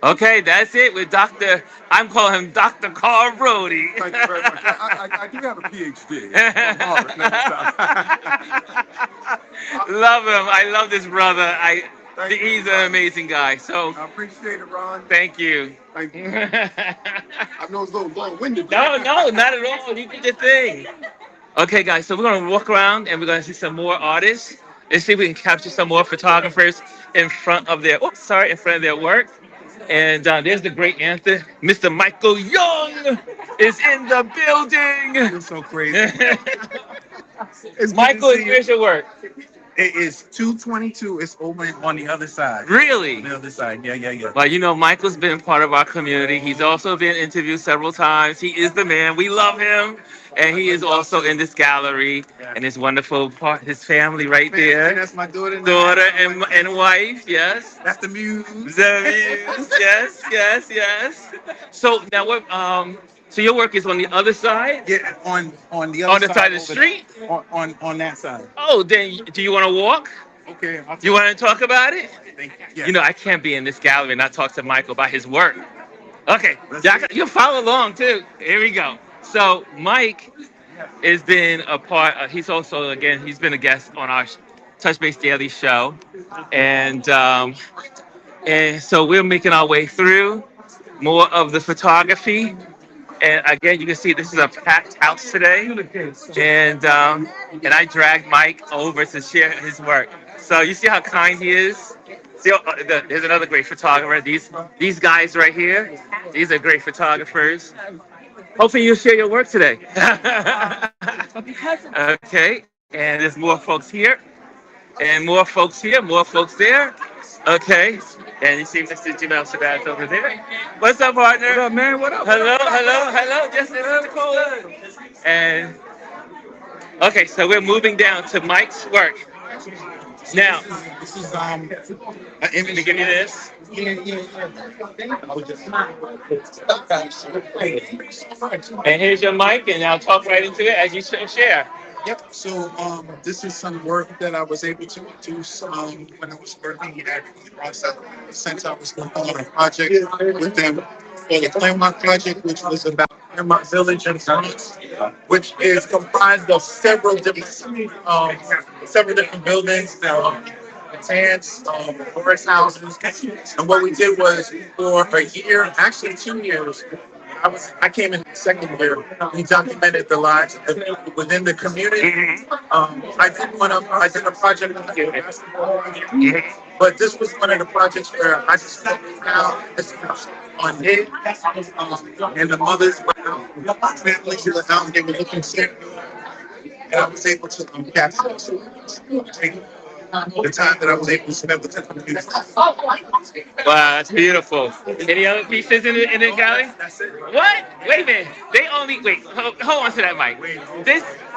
A: Okay, that's it with Dr. I'm calling him Dr. Carl Brody.
C: Thank you very much. I do have a PhD. From Harvard.
A: Love him. I love this brother. He's an amazing guy. So
C: I appreciate it, Ron.
A: thank you.
C: Thank you. I know it's a little long-winded.
A: No, not at all. You did your thing. Okay, guys, so we're going to walk around and we're going to see some more artists. Let's see if we can capture some more photographers in front of their work. And there's the great anthem. Mr. Michael Young is in the building.
F: You're so crazy. It's
A: Michael,
F: good to see you.
A: here's your work.
C: It is 222. It's over on the other side.
A: Really?
C: On the other side. Yeah, yeah, yeah.
A: Well, you know, Michael's been part of our community. He's also been interviewed several times. He is the man. We love him. And he is also in this gallery and his wonderful part, his family right
C: And
A: there.
C: that's my daughter.
A: Daughter and wife, yes.
C: That's the muse.
A: The views, yes, yes, yes. So now what, so your work is on the other side?
C: Yeah, on the other
A: On the side of the
C: over
A: street?
C: there. On that side.
A: Oh, then do you want to walk?
C: Okay.
A: Do you want to talk about it?
C: Thank you. Yeah.
A: You know, I can't be in this gallery and not talk to Michael about his work. Okay,
C: Let's
A: y'all,
C: see.
A: you follow along too. Here we go. So Mike has been a part. He's also he's been a guest on our Touch Base Daily show, and so we're making our way through more of the photography. And again, you can see this is a packed house today, and I dragged Mike over to share his work. So you see how kind he is. See, there's another great photographer. These guys right here, these are great photographers. Hopefully you'll share your work today. Okay, and there's more folks here, and more folks here, more folks there. Okay, and you see Mr. Jamel Shabazz over there. What's up, partner?
C: What up, man? What up?
A: Hello, hello, hello. Yes, this is cool. And okay, so we're moving down to Mike's work. Now,
C: This is an
A: let
C: image.
A: me give you this. And here's your mic, and I'll talk right into it as you share.
C: Yep. So this is some work that I was able to do when I was working at since I was working on a project with them for the Claremont project, which was about Claremont Village and France, which is comprised of several different buildings, plants, forest houses. And what we did was for a year, actually 2 years. I came in the second year. We documented the lives within the community. I did a project with the basketball, but this was one of the projects where I just focused down on it, and the mothers were out, families were out, they were looking sick, and I was able to capture the time that I was able to spend with the community.
A: Wow, that's beautiful. Any other pieces in the gallery?
C: That's it.
A: What? Wait a minute. Hold on to that mic.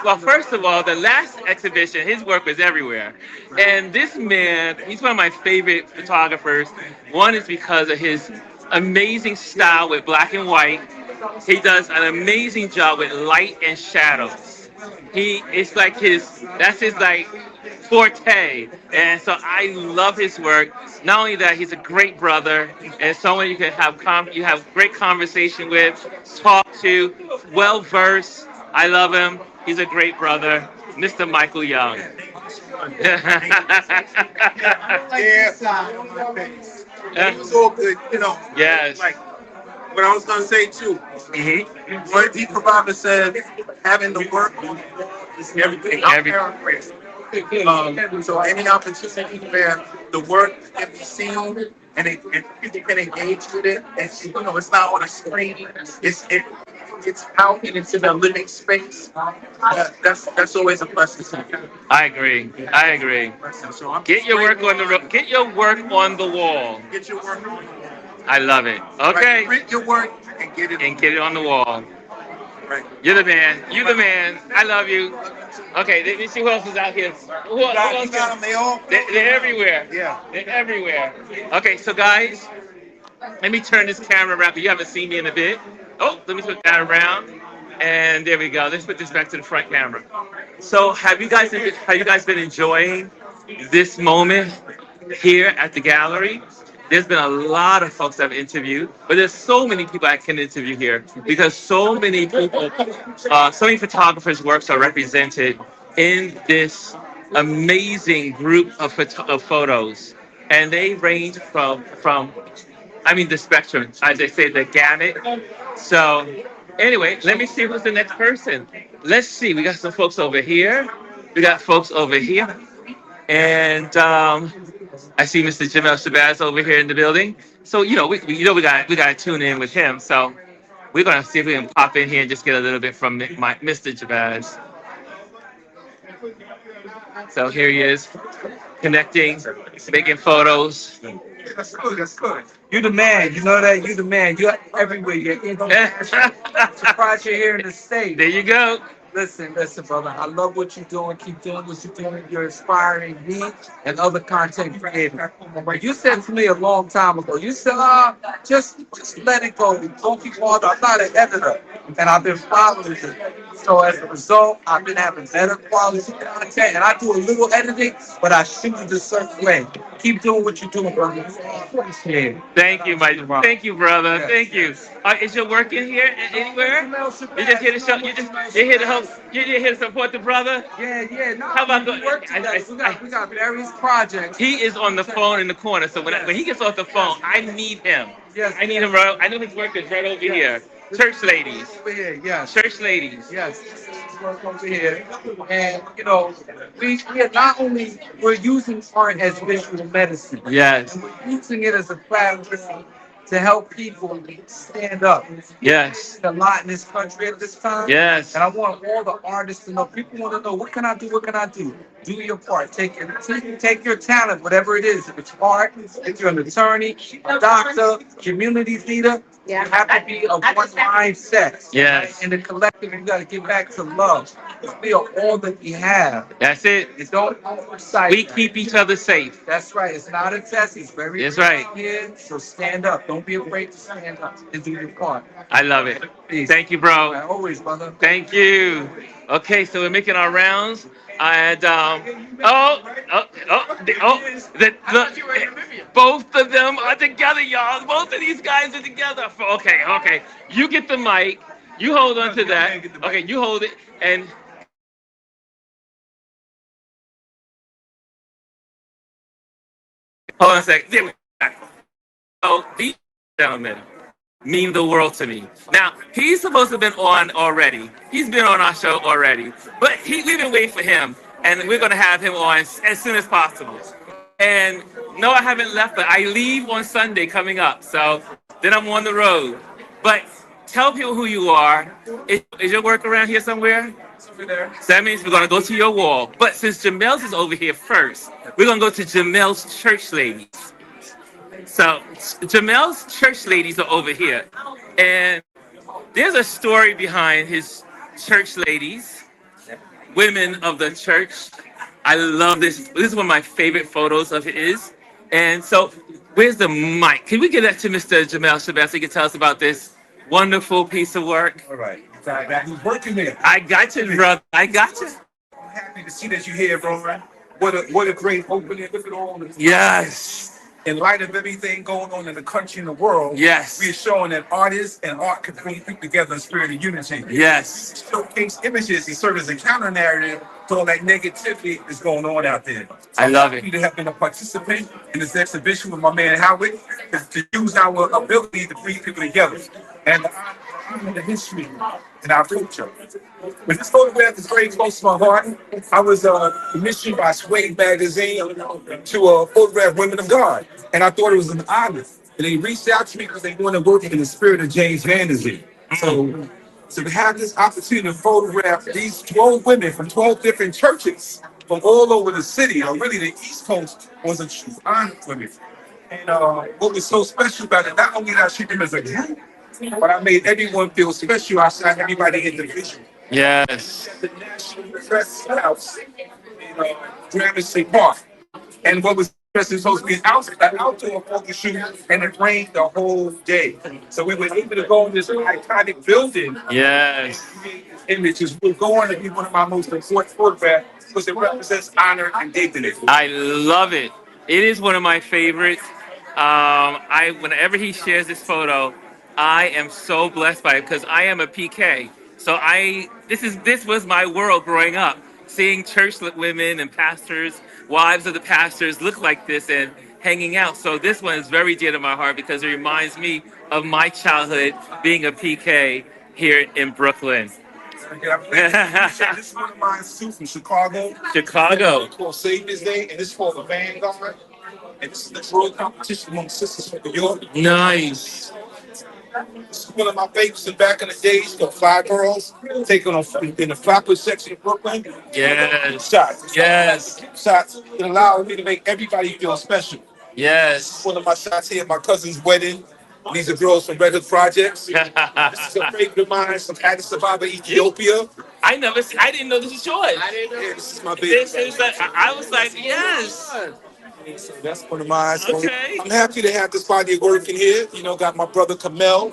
A: Well, first of all, the last exhibition, his work was everywhere. And this man, he's one of my favorite photographers. One is because of his amazing style with black and white. He does an amazing job with light and shadows. That's his like forte. And so I love his work. Not only that, he's a great brother and someone you can have great conversation with, talk to, well versed. I love him. He's a great brother, Mr. Michael Young.
C: Yeah, it was all good,
A: Yes.
C: like what I was gonna say too.
A: Mhm.
C: What Deeper Baba said, having the work is everything. So any opportunity where the work can be seen and you can engage with it, and it's not on a screen. It's out and it's in a living space. That's always a blessing.
A: I agree.
C: So
A: Get your work on the wall.
C: Get your work on.
A: I love it. Okay.
C: Right, print your work and get it
A: On the wall.
C: right.
A: You're the man. I love you. Okay, let me see who else is out here. Who
C: You
A: else
C: got them. They all.
A: They're everywhere.
C: Yeah.
A: They're everywhere. Okay, so guys, let me turn this camera around. You haven't seen me in a bit. Oh, let me put that around. And there we go. Let's put this back to the front camera. So have you guys been enjoying this moment here at the gallery? There's been a lot of folks I've interviewed, but there's so many people I can interview here because so many people, so many photographers' works are represented in this amazing group of photos. And they range from the spectrum, as they say, the gamut. So anyway, let me see who's the next person. Let's see, we got some folks over here. We got folks over here. And I see Mr. Jamel Shabazz over here in the building. So we gotta tune in with him. So we're gonna see if we can pop in here and just get a little bit from Mr. Shabazz. So here he is, connecting, making photos.
C: That's good. That's good. You the man. You know that. You the man. You're everywhere. You're international. Surprised you're here in the States.
A: There you go.
C: Listen, brother. I love what you're doing. Keep doing what you're doing. You're inspiring me and other content creators. But you said to me a long time ago, you said, just let it go. Don't keep bothered. I'm not an editor. And I've been following you. So as a result, I've been having better quality content. And I do a little editing, but I shoot it a certain way. Keep doing what you're doing, brother. Appreciate it.
A: Thank you, thank you, brother.
C: Yes.
A: Thank you. Is your work in here anywhere? You just here to show. You're here to help. You're here to support the brother.
C: Yeah. No,
A: How about
C: we work together. We got various projects.
A: He is on the phone in the corner, so when he gets off the phone, I need him.
C: Yes.
A: I need him. Right, I know his work is right over here. Church ladies.
C: Over here, yes.
A: Church ladies.
C: Yes, work over here. And you know, we are not only we're using art as visual medicine.
A: Yes.
C: And we're using it as a platform to help people stand up.
A: Yes.
C: A lot in this country at this time.
A: Yes.
C: And I want all the artists to know. People want to know, what can I do? What can I do? Do your part. Take your talent, whatever it is. If it's art, if you're an attorney, a doctor, community leader, you have to be of one mindset.
A: Yes.
C: In the collective, you got to give back to love. We are all that we have.
A: That's it.
C: You don't oversight.
A: We keep each other safe.
C: That's right. It's not a test. It's very.
A: That's right.
C: Here, so stand up. Don't be afraid to stand up and do your part.
A: I love it.
C: Peace.
A: Thank you, bro.
C: Always, brother.
A: Thank you. Okay, so we're making our rounds, and both of them are together, y'all. Both of these guys are together. Okay. You get the mic. You hold on to that. Okay, you hold it, and hold on a second. There we go. So these gentlemen mean the world to me. Now, he's supposed to have been on already. He's been on our show already. But we've been waiting for him, and we're going to have him on as soon as possible. And no, I haven't left, but I leave on Sunday coming up. So then I'm on the road. But tell people who you are. Is your work around here somewhere?
C: Over there.
A: So that means we're going to go to your wall. But since Jamel's is over here first, we're going to go to Jamel's church ladies. So Jamel's church ladies are over here. And there's a story behind his church ladies, women of the church. I love this. This is one of my favorite photos of his. And so where's the mic? Can we get that to Mr. Jamel Shabazz so he can tell us about this wonderful piece of work?
C: All right. He's working there.
A: I got you, brother. I got you.
C: I'm happy to see that you're here, bro. What a great opening. Look at all this.
A: Yes.
C: In light of everything going on in the country and the world,
A: Yes.
C: we're showing that artists and art can bring people together in spirit of unity.
A: Yes.
C: Showcase images and serve as a counter narrative to all that negativity that's going on out there. So
A: I love
C: I'm
A: it.
C: happy to have been a participant in this exhibition with my man Howard, to use our ability to bring people together and honor the history and our culture. But this photograph is very close to my heart. I was commissioned by Sway Magazine to photograph women of God, and I thought it was an honor. And they reached out to me because they want to work in the spirit of James Vandersea. So to have this opportunity to photograph these 12 women from 12 different churches from all over the city, or really the East Coast, was a true honor for me. And what was so special about it, not only did I treat them as a group, but I made everyone feel special. I shot everybody individually.
A: Yes.
C: The National Press House in Gramercy Park. And what was interesting, supposed to be an outdoor photo shoot, and it rained the whole day. So we were able to go in this iconic building.
A: Yes.
C: Images will go on to be one of my most important photographs because it represents honor and dignity.
A: I love it. It is one of my favorites. Whenever he shares this photo, I am so blessed by it because I am a PK. So this was my world growing up, seeing church women and pastors, wives of the pastors look like this and hanging out. So this one is very dear to my heart because it reminds me of my childhood being a PK here in Brooklyn.
C: This is one of mine too from Chicago.
A: Chicago.
C: It's called Savior's Day, and this is called the Vanguard. And this is the world competition among sisters from New York.
A: Nice.
F: This is one of my favorites in back in the days, the Fly Girls, taken on in the Flatbush section of Brooklyn.
A: Yes.
F: Shots.
A: Yes.
F: Shots that allowed me to make everybody feel special.
A: Yes.
F: One of my shots here at my cousin's wedding. These are girls from Red Hook Projects. This is a favorite of mine from Addis Ababa, Ethiopia.
A: I didn't know this was yours.
F: Yeah, this is my baby.
A: This is like, I was like, yes.
F: So that's one of mine. So
A: Okay.
F: I'm happy to have this body of work in here. You know, got my brother Kamel.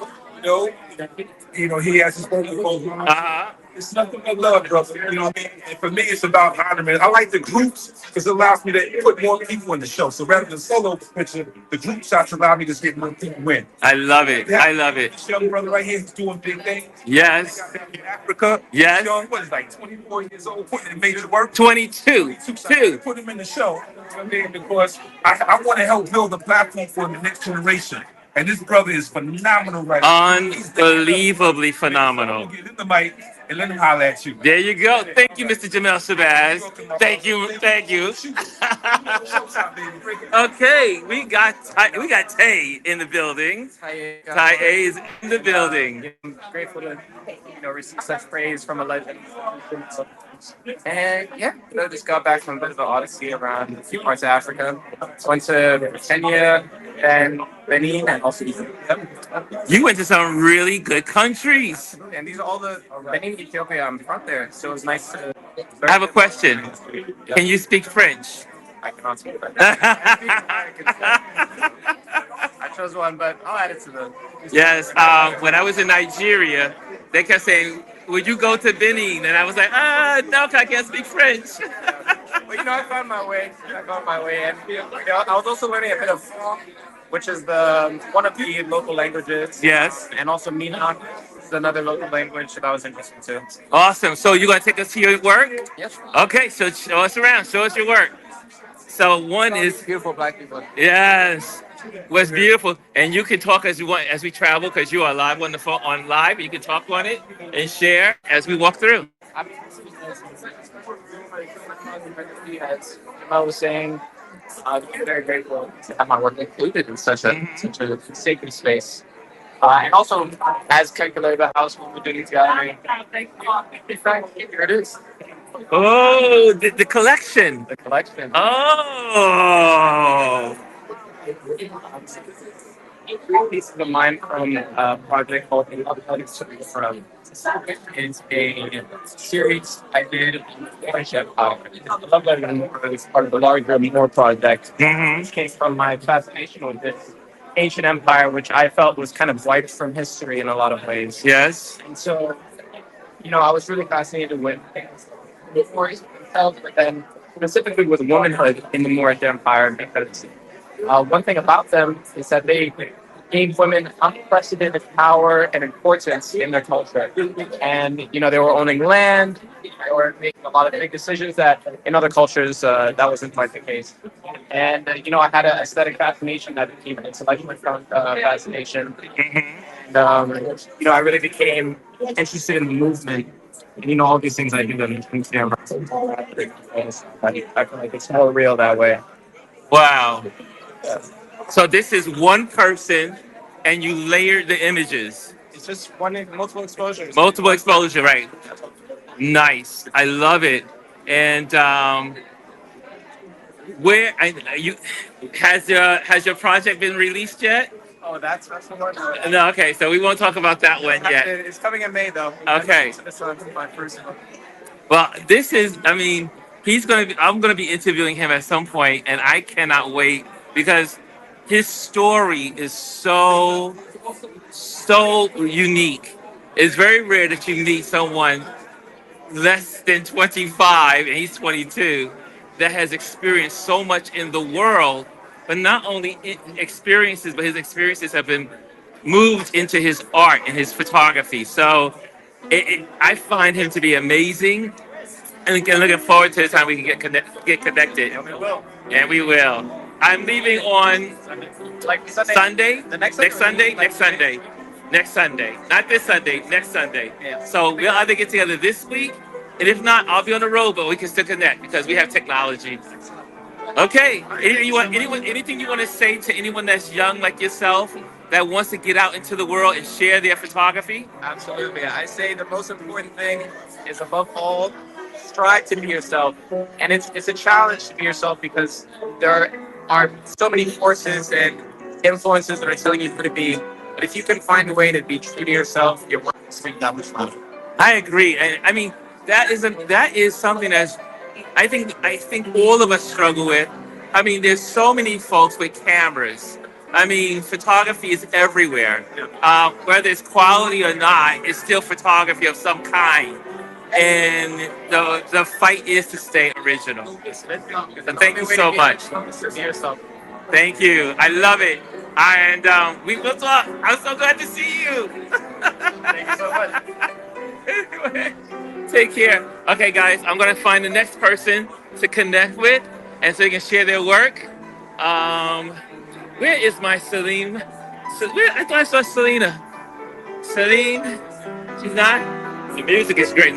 F: He has his birthday program.
A: Uh-huh.
F: It's nothing but love, brother. You know what I mean? And for me, it's about honoring. I like the groups because it allows me to put more people in the show. So rather than solo picture, the group shots allow me to get more people in.
A: I love it. I love it.
F: This young brother right here is doing big things.
A: Yes.
F: In Africa.
A: Yes.
F: This young, what is like 24 years old, putting in major work.
A: 22.
F: Put him in the show. You know what I mean? Because I want to help build a platform for the next generation. And this brother is phenomenal right now.
A: Unbelievably phenomenal.
F: Get in the mic and let him holler at you.
A: There you go. Thank you, Mr. Jamel Shabazz. Thank you. Thank you. Okay, we got Tay in the building. Ty A is in the building.
G: I'm grateful to receive such praise from a legend. And yeah, just got back from a bit of an odyssey around a few parts of Africa. Went to Kenya and Benin and also Ethiopia.
A: You went to some really good countries.
G: And these are all the Benin, Ethiopia. I'm from there, so it was nice to.
A: I have a question. Can you speak French?
G: I cannot speak French. I chose one, but I'll add it to the.
A: Yes. When I was in Nigeria, they kept saying, "Would you go to Benin?" And I was like, no, I can't speak French.
G: Well, I found my way. And I was also learning a bit of, which is one of the local languages.
A: Yes.
G: And also Mina is another local language that I was interested to.
A: Awesome. So you're gonna take us to your work?
G: Yes.
A: Okay. So show us around. Show us your work. So one is
G: Beautiful black people.
A: yes. Was beautiful, and you can talk as you want as we travel because you are live on the phone on live. You can talk on it and share as we walk through.
G: As Jamal was saying, I'm very grateful to have my work included in such a sacred space. And also, as calculated by House Opportunities Gallery, in fact, here it is.
A: Oh, the collection.
G: The collection.
A: Oh.
G: Pieces of mine from a project called from. It's a series I did on the French Empire. I love that it's part of the larger More project. Which came from my fascination with this ancient empire, which I felt was kind of wiped from history in a lot of ways.
A: Yes.
G: And so, I was really fascinated with the stories themselves, but then specifically with womanhood in the Moorish Empire, because one thing about them is that they gave women unprecedented power and importance in their culture. And, they were owning land, they were making a lot of big decisions that in other cultures, that wasn't quite the case. And, I had an aesthetic fascination that became an intellectual fascination. And, I really became interested in the movement. And, all these things I do on camera. I feel like it's more real that way.
A: Wow. So this is one person, and you layered the images.
G: It's just multiple exposures.
A: Multiple exposure, right? Nice. I love it. And has your project been released yet?
G: Oh, that's the one.
A: No. Okay. So we won't talk about that one yet.
G: It's coming in May, though.
A: Okay.
G: This one's my first one.
A: Well, this is. I mean, I'm gonna be interviewing him at some point, and I cannot wait because his story is so unique. It's very rare that you meet someone less than 25, and he's 22, that has experienced so much in the world, but not only experiences, but his experiences have been moved into his art and his photography. So I find him to be amazing, and looking forward to the time we can get connected.
G: And we will.
A: And we will. I'm leaving on
G: Like
A: Sunday.
G: Next
A: Sunday. Next Sunday. Not this Sunday. Next Sunday.
G: Yeah.
A: So we'll either get together this week, and if not, I'll be on the road, but we can still connect because we have technology. Okay. Anything you want to say to anyone that's young like yourself that wants to get out into the world and share their photography?
G: Absolutely. I say the most important thing is above all, strive to be yourself. And it's a challenge to be yourself because there are so many forces and influences that are telling you who to be. But if you can find a way to be true to yourself, your work is going to be that much fun.
A: I agree, and I mean that is something that's I think all of us struggle with. I mean, there's so many folks with cameras. I mean, photography is everywhere. Whether it's quality or not, it's still photography of some kind. And the fight is to stay original. So thank you so much.
G: Be yourself.
A: Thank you. I love it. And we will talk. I'm so glad to see you.
G: Thank you so much.
A: Take care. Okay, guys, I'm gonna find the next person to connect with, and so they can share their work. Where is my Celine? I thought I saw Selena. Celine, she's not. The music is great.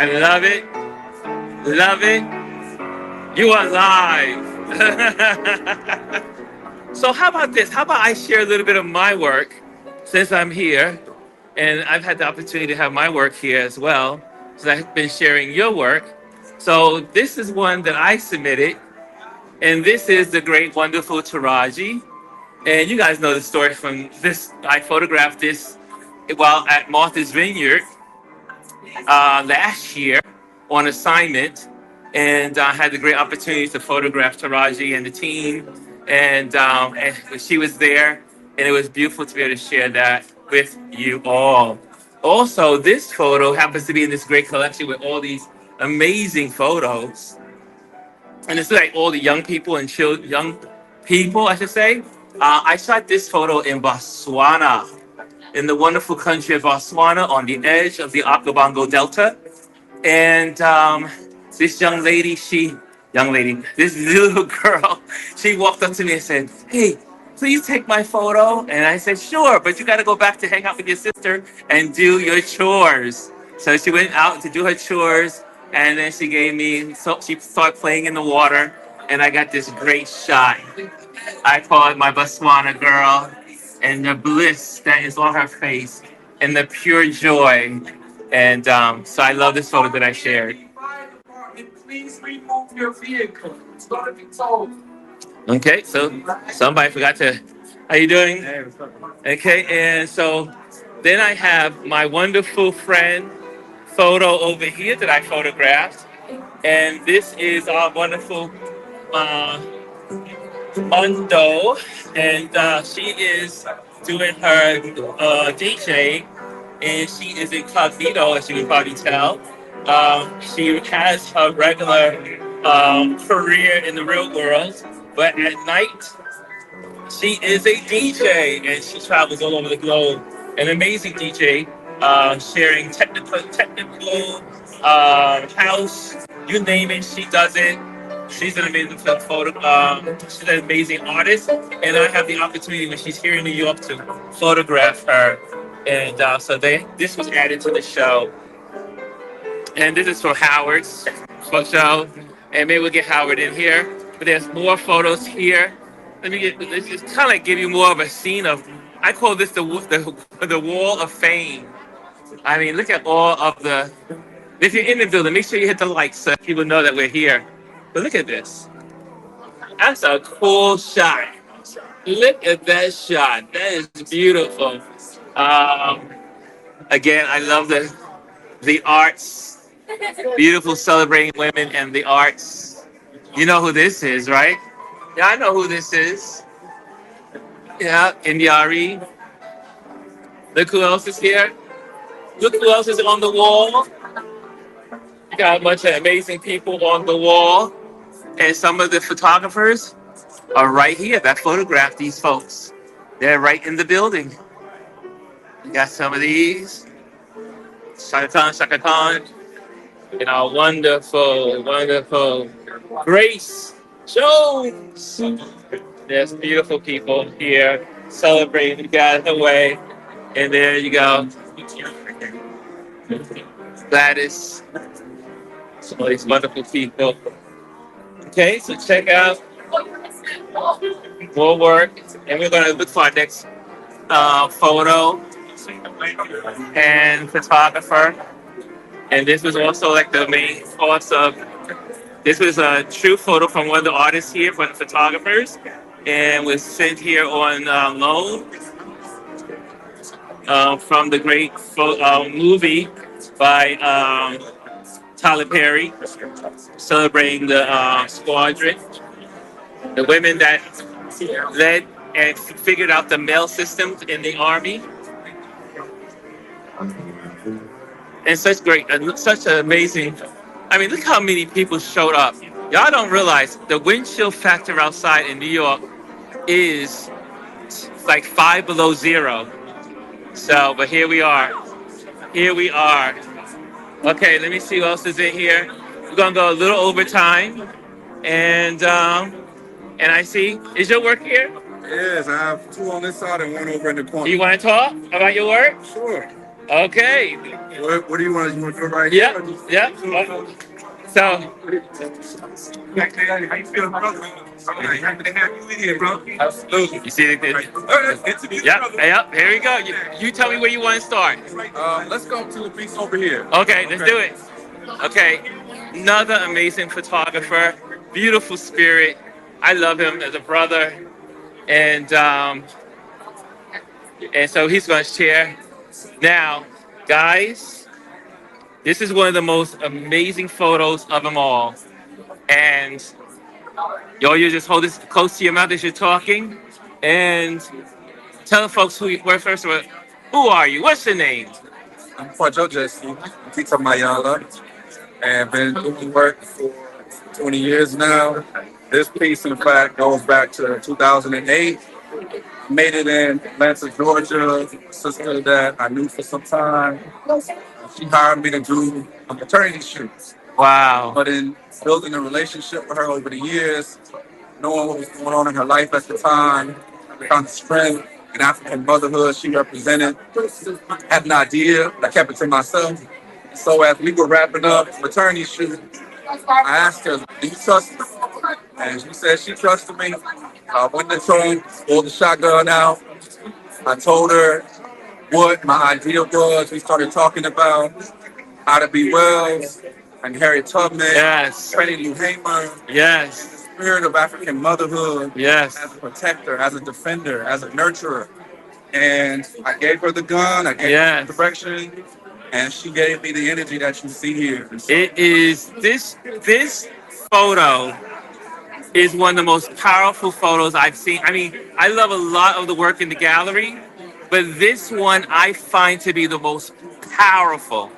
A: I love it. Love it. You are live. So how about this? How about I share a little bit of my work since I'm here, and I've had the opportunity to have my work here as well. So I've been sharing your work. So this is one that I submitted, and this is the great, wonderful Taraji. And you guys know the story from this. I photographed this while at Martha's Vineyard last year on assignment, and I had the great opportunity to photograph Taraji and the team, and she was there, and it was beautiful to be able to share that with you all. Also, this photo happens to be in this great collection with all these amazing photos, and it's like all the young people and young people, I should say. I shot this photo in Botswana, in the wonderful country of Botswana, on the edge of the Okavango Delta. And this this little girl, she walked up to me and said, "Hey, please take my photo." And I said, "Sure, but you got to go back to hang out with your sister and do your chores." So she went out to do her chores, and then she started playing in the water, and I got this great shot. I call it my Botswana girl, and the bliss that is on her face, and the pure joy. And so I love this photo that I shared.
G: Please remove your vehicle. It's going to be towed.
A: Okay, so somebody forgot to. How you doing? Okay, and so then I have my wonderful friend photo over here that I photographed, and this is our wonderful uh, Mondo, and she is doing her DJ, and she is incognito, as you can probably tell. She has her regular career in the real world, but at night she is a DJ, and she travels all over the globe. An amazing DJ, sharing technical house, you name it, she does it. She's an amazing photo. She's an amazing artist, and I have the opportunity when she's here in New York to photograph her. And this was added to the show. And this is for Howard's show, and maybe we'll get Howard in here. But there's more photos here. Let's just kind of give you more of a scene of. I call this the wall of fame. I mean, look at all of the. If you're in the building, make sure you hit the like so people know that we're here. But look at this. That's a cool shot. Look at that shot. That is beautiful. Again, I love the arts. Beautiful celebrating women and the arts. You know who this is, right? Yeah, I know who this is. Yeah, Indiari. Look who else is here. Look who else is on the wall. You got a bunch of amazing people on the wall. And some of the photographers are right here that photographed these folks. They're right in the building. You got some of these. Shaka Khan. You know, wonderful, wonderful. Grace Jones. There's beautiful people here celebrating together away. And there you go. Gladys. Some of these wonderful people. Okay, so check out more work, and we're gonna look for our next photo and photographer. And this was also like the main source of. This was a true photo from one of the artists here, one of the photographers, and was sent here on loan from the great movie by Tyler Perry, celebrating the squadron, the women that led and figured out the mail system in the army, and such an amazing. I mean, look how many people showed up. Y'all don't realize the wind chill factor outside in New York is like 5 below 0. So, but here we are. Here we are. Okay, let me see who else is in here. We're gonna go a little over time, and I see. Is your work here?
C: Yes, I have two on this side and one over in the corner.
A: You want to talk about your work?
C: Sure.
A: Okay.
C: What do you want? You want to do it right
A: Yep.
C: here?
A: Yep. So,
C: How you feeling, brother? Happy to have you in here, bro. Absolutely.
A: you see the.
C: Good to meet you,
A: Yep.
C: brother.
A: Yep. Here we go. You tell me where you want to start.
C: Let's go to the piece over here.
A: Okay, let's do it. Okay, another amazing photographer, beautiful spirit. I love him as a brother, and so he's going to share. Now, guys, this is one of the most amazing photos of them all, and you just hold this close to your mouth as you're talking, and tell the folks who you were first of all. Who are you? What's your name?
C: I'm Kwajo Jesse, Tita Mayala, and been doing work for 20 years now. This piece, in fact, goes back to 2008. Made it in Atlanta, Georgia. A sister that I knew for some time. She hired me to do a maternity shoot.
A: Wow.
C: But in building a relationship with her over the years, knowing what was going on in her life at the time, the kind of strength and African motherhood she represented, had an idea. I kept it to myself. So as we were wrapping up the maternity shoot, I asked her, "Do you trust me?" And she said she trusted me. I went in the trunk, pulled the shotgun out. I told her what my idea was. We started talking about how to be Wells and Harriet Tubman,
A: Yes.
C: Freddie Lou Hamer,
A: Yes.
C: spirit of African motherhood,
A: Yes.
C: as a protector, as a defender, as a nurturer. And I gave her the gun, I gave her the direction, and she gave me the energy that you see here.
A: It is this photo is one of the most powerful photos I've seen. I mean, I love a lot of the work in the gallery, but this one I find to be the most powerful.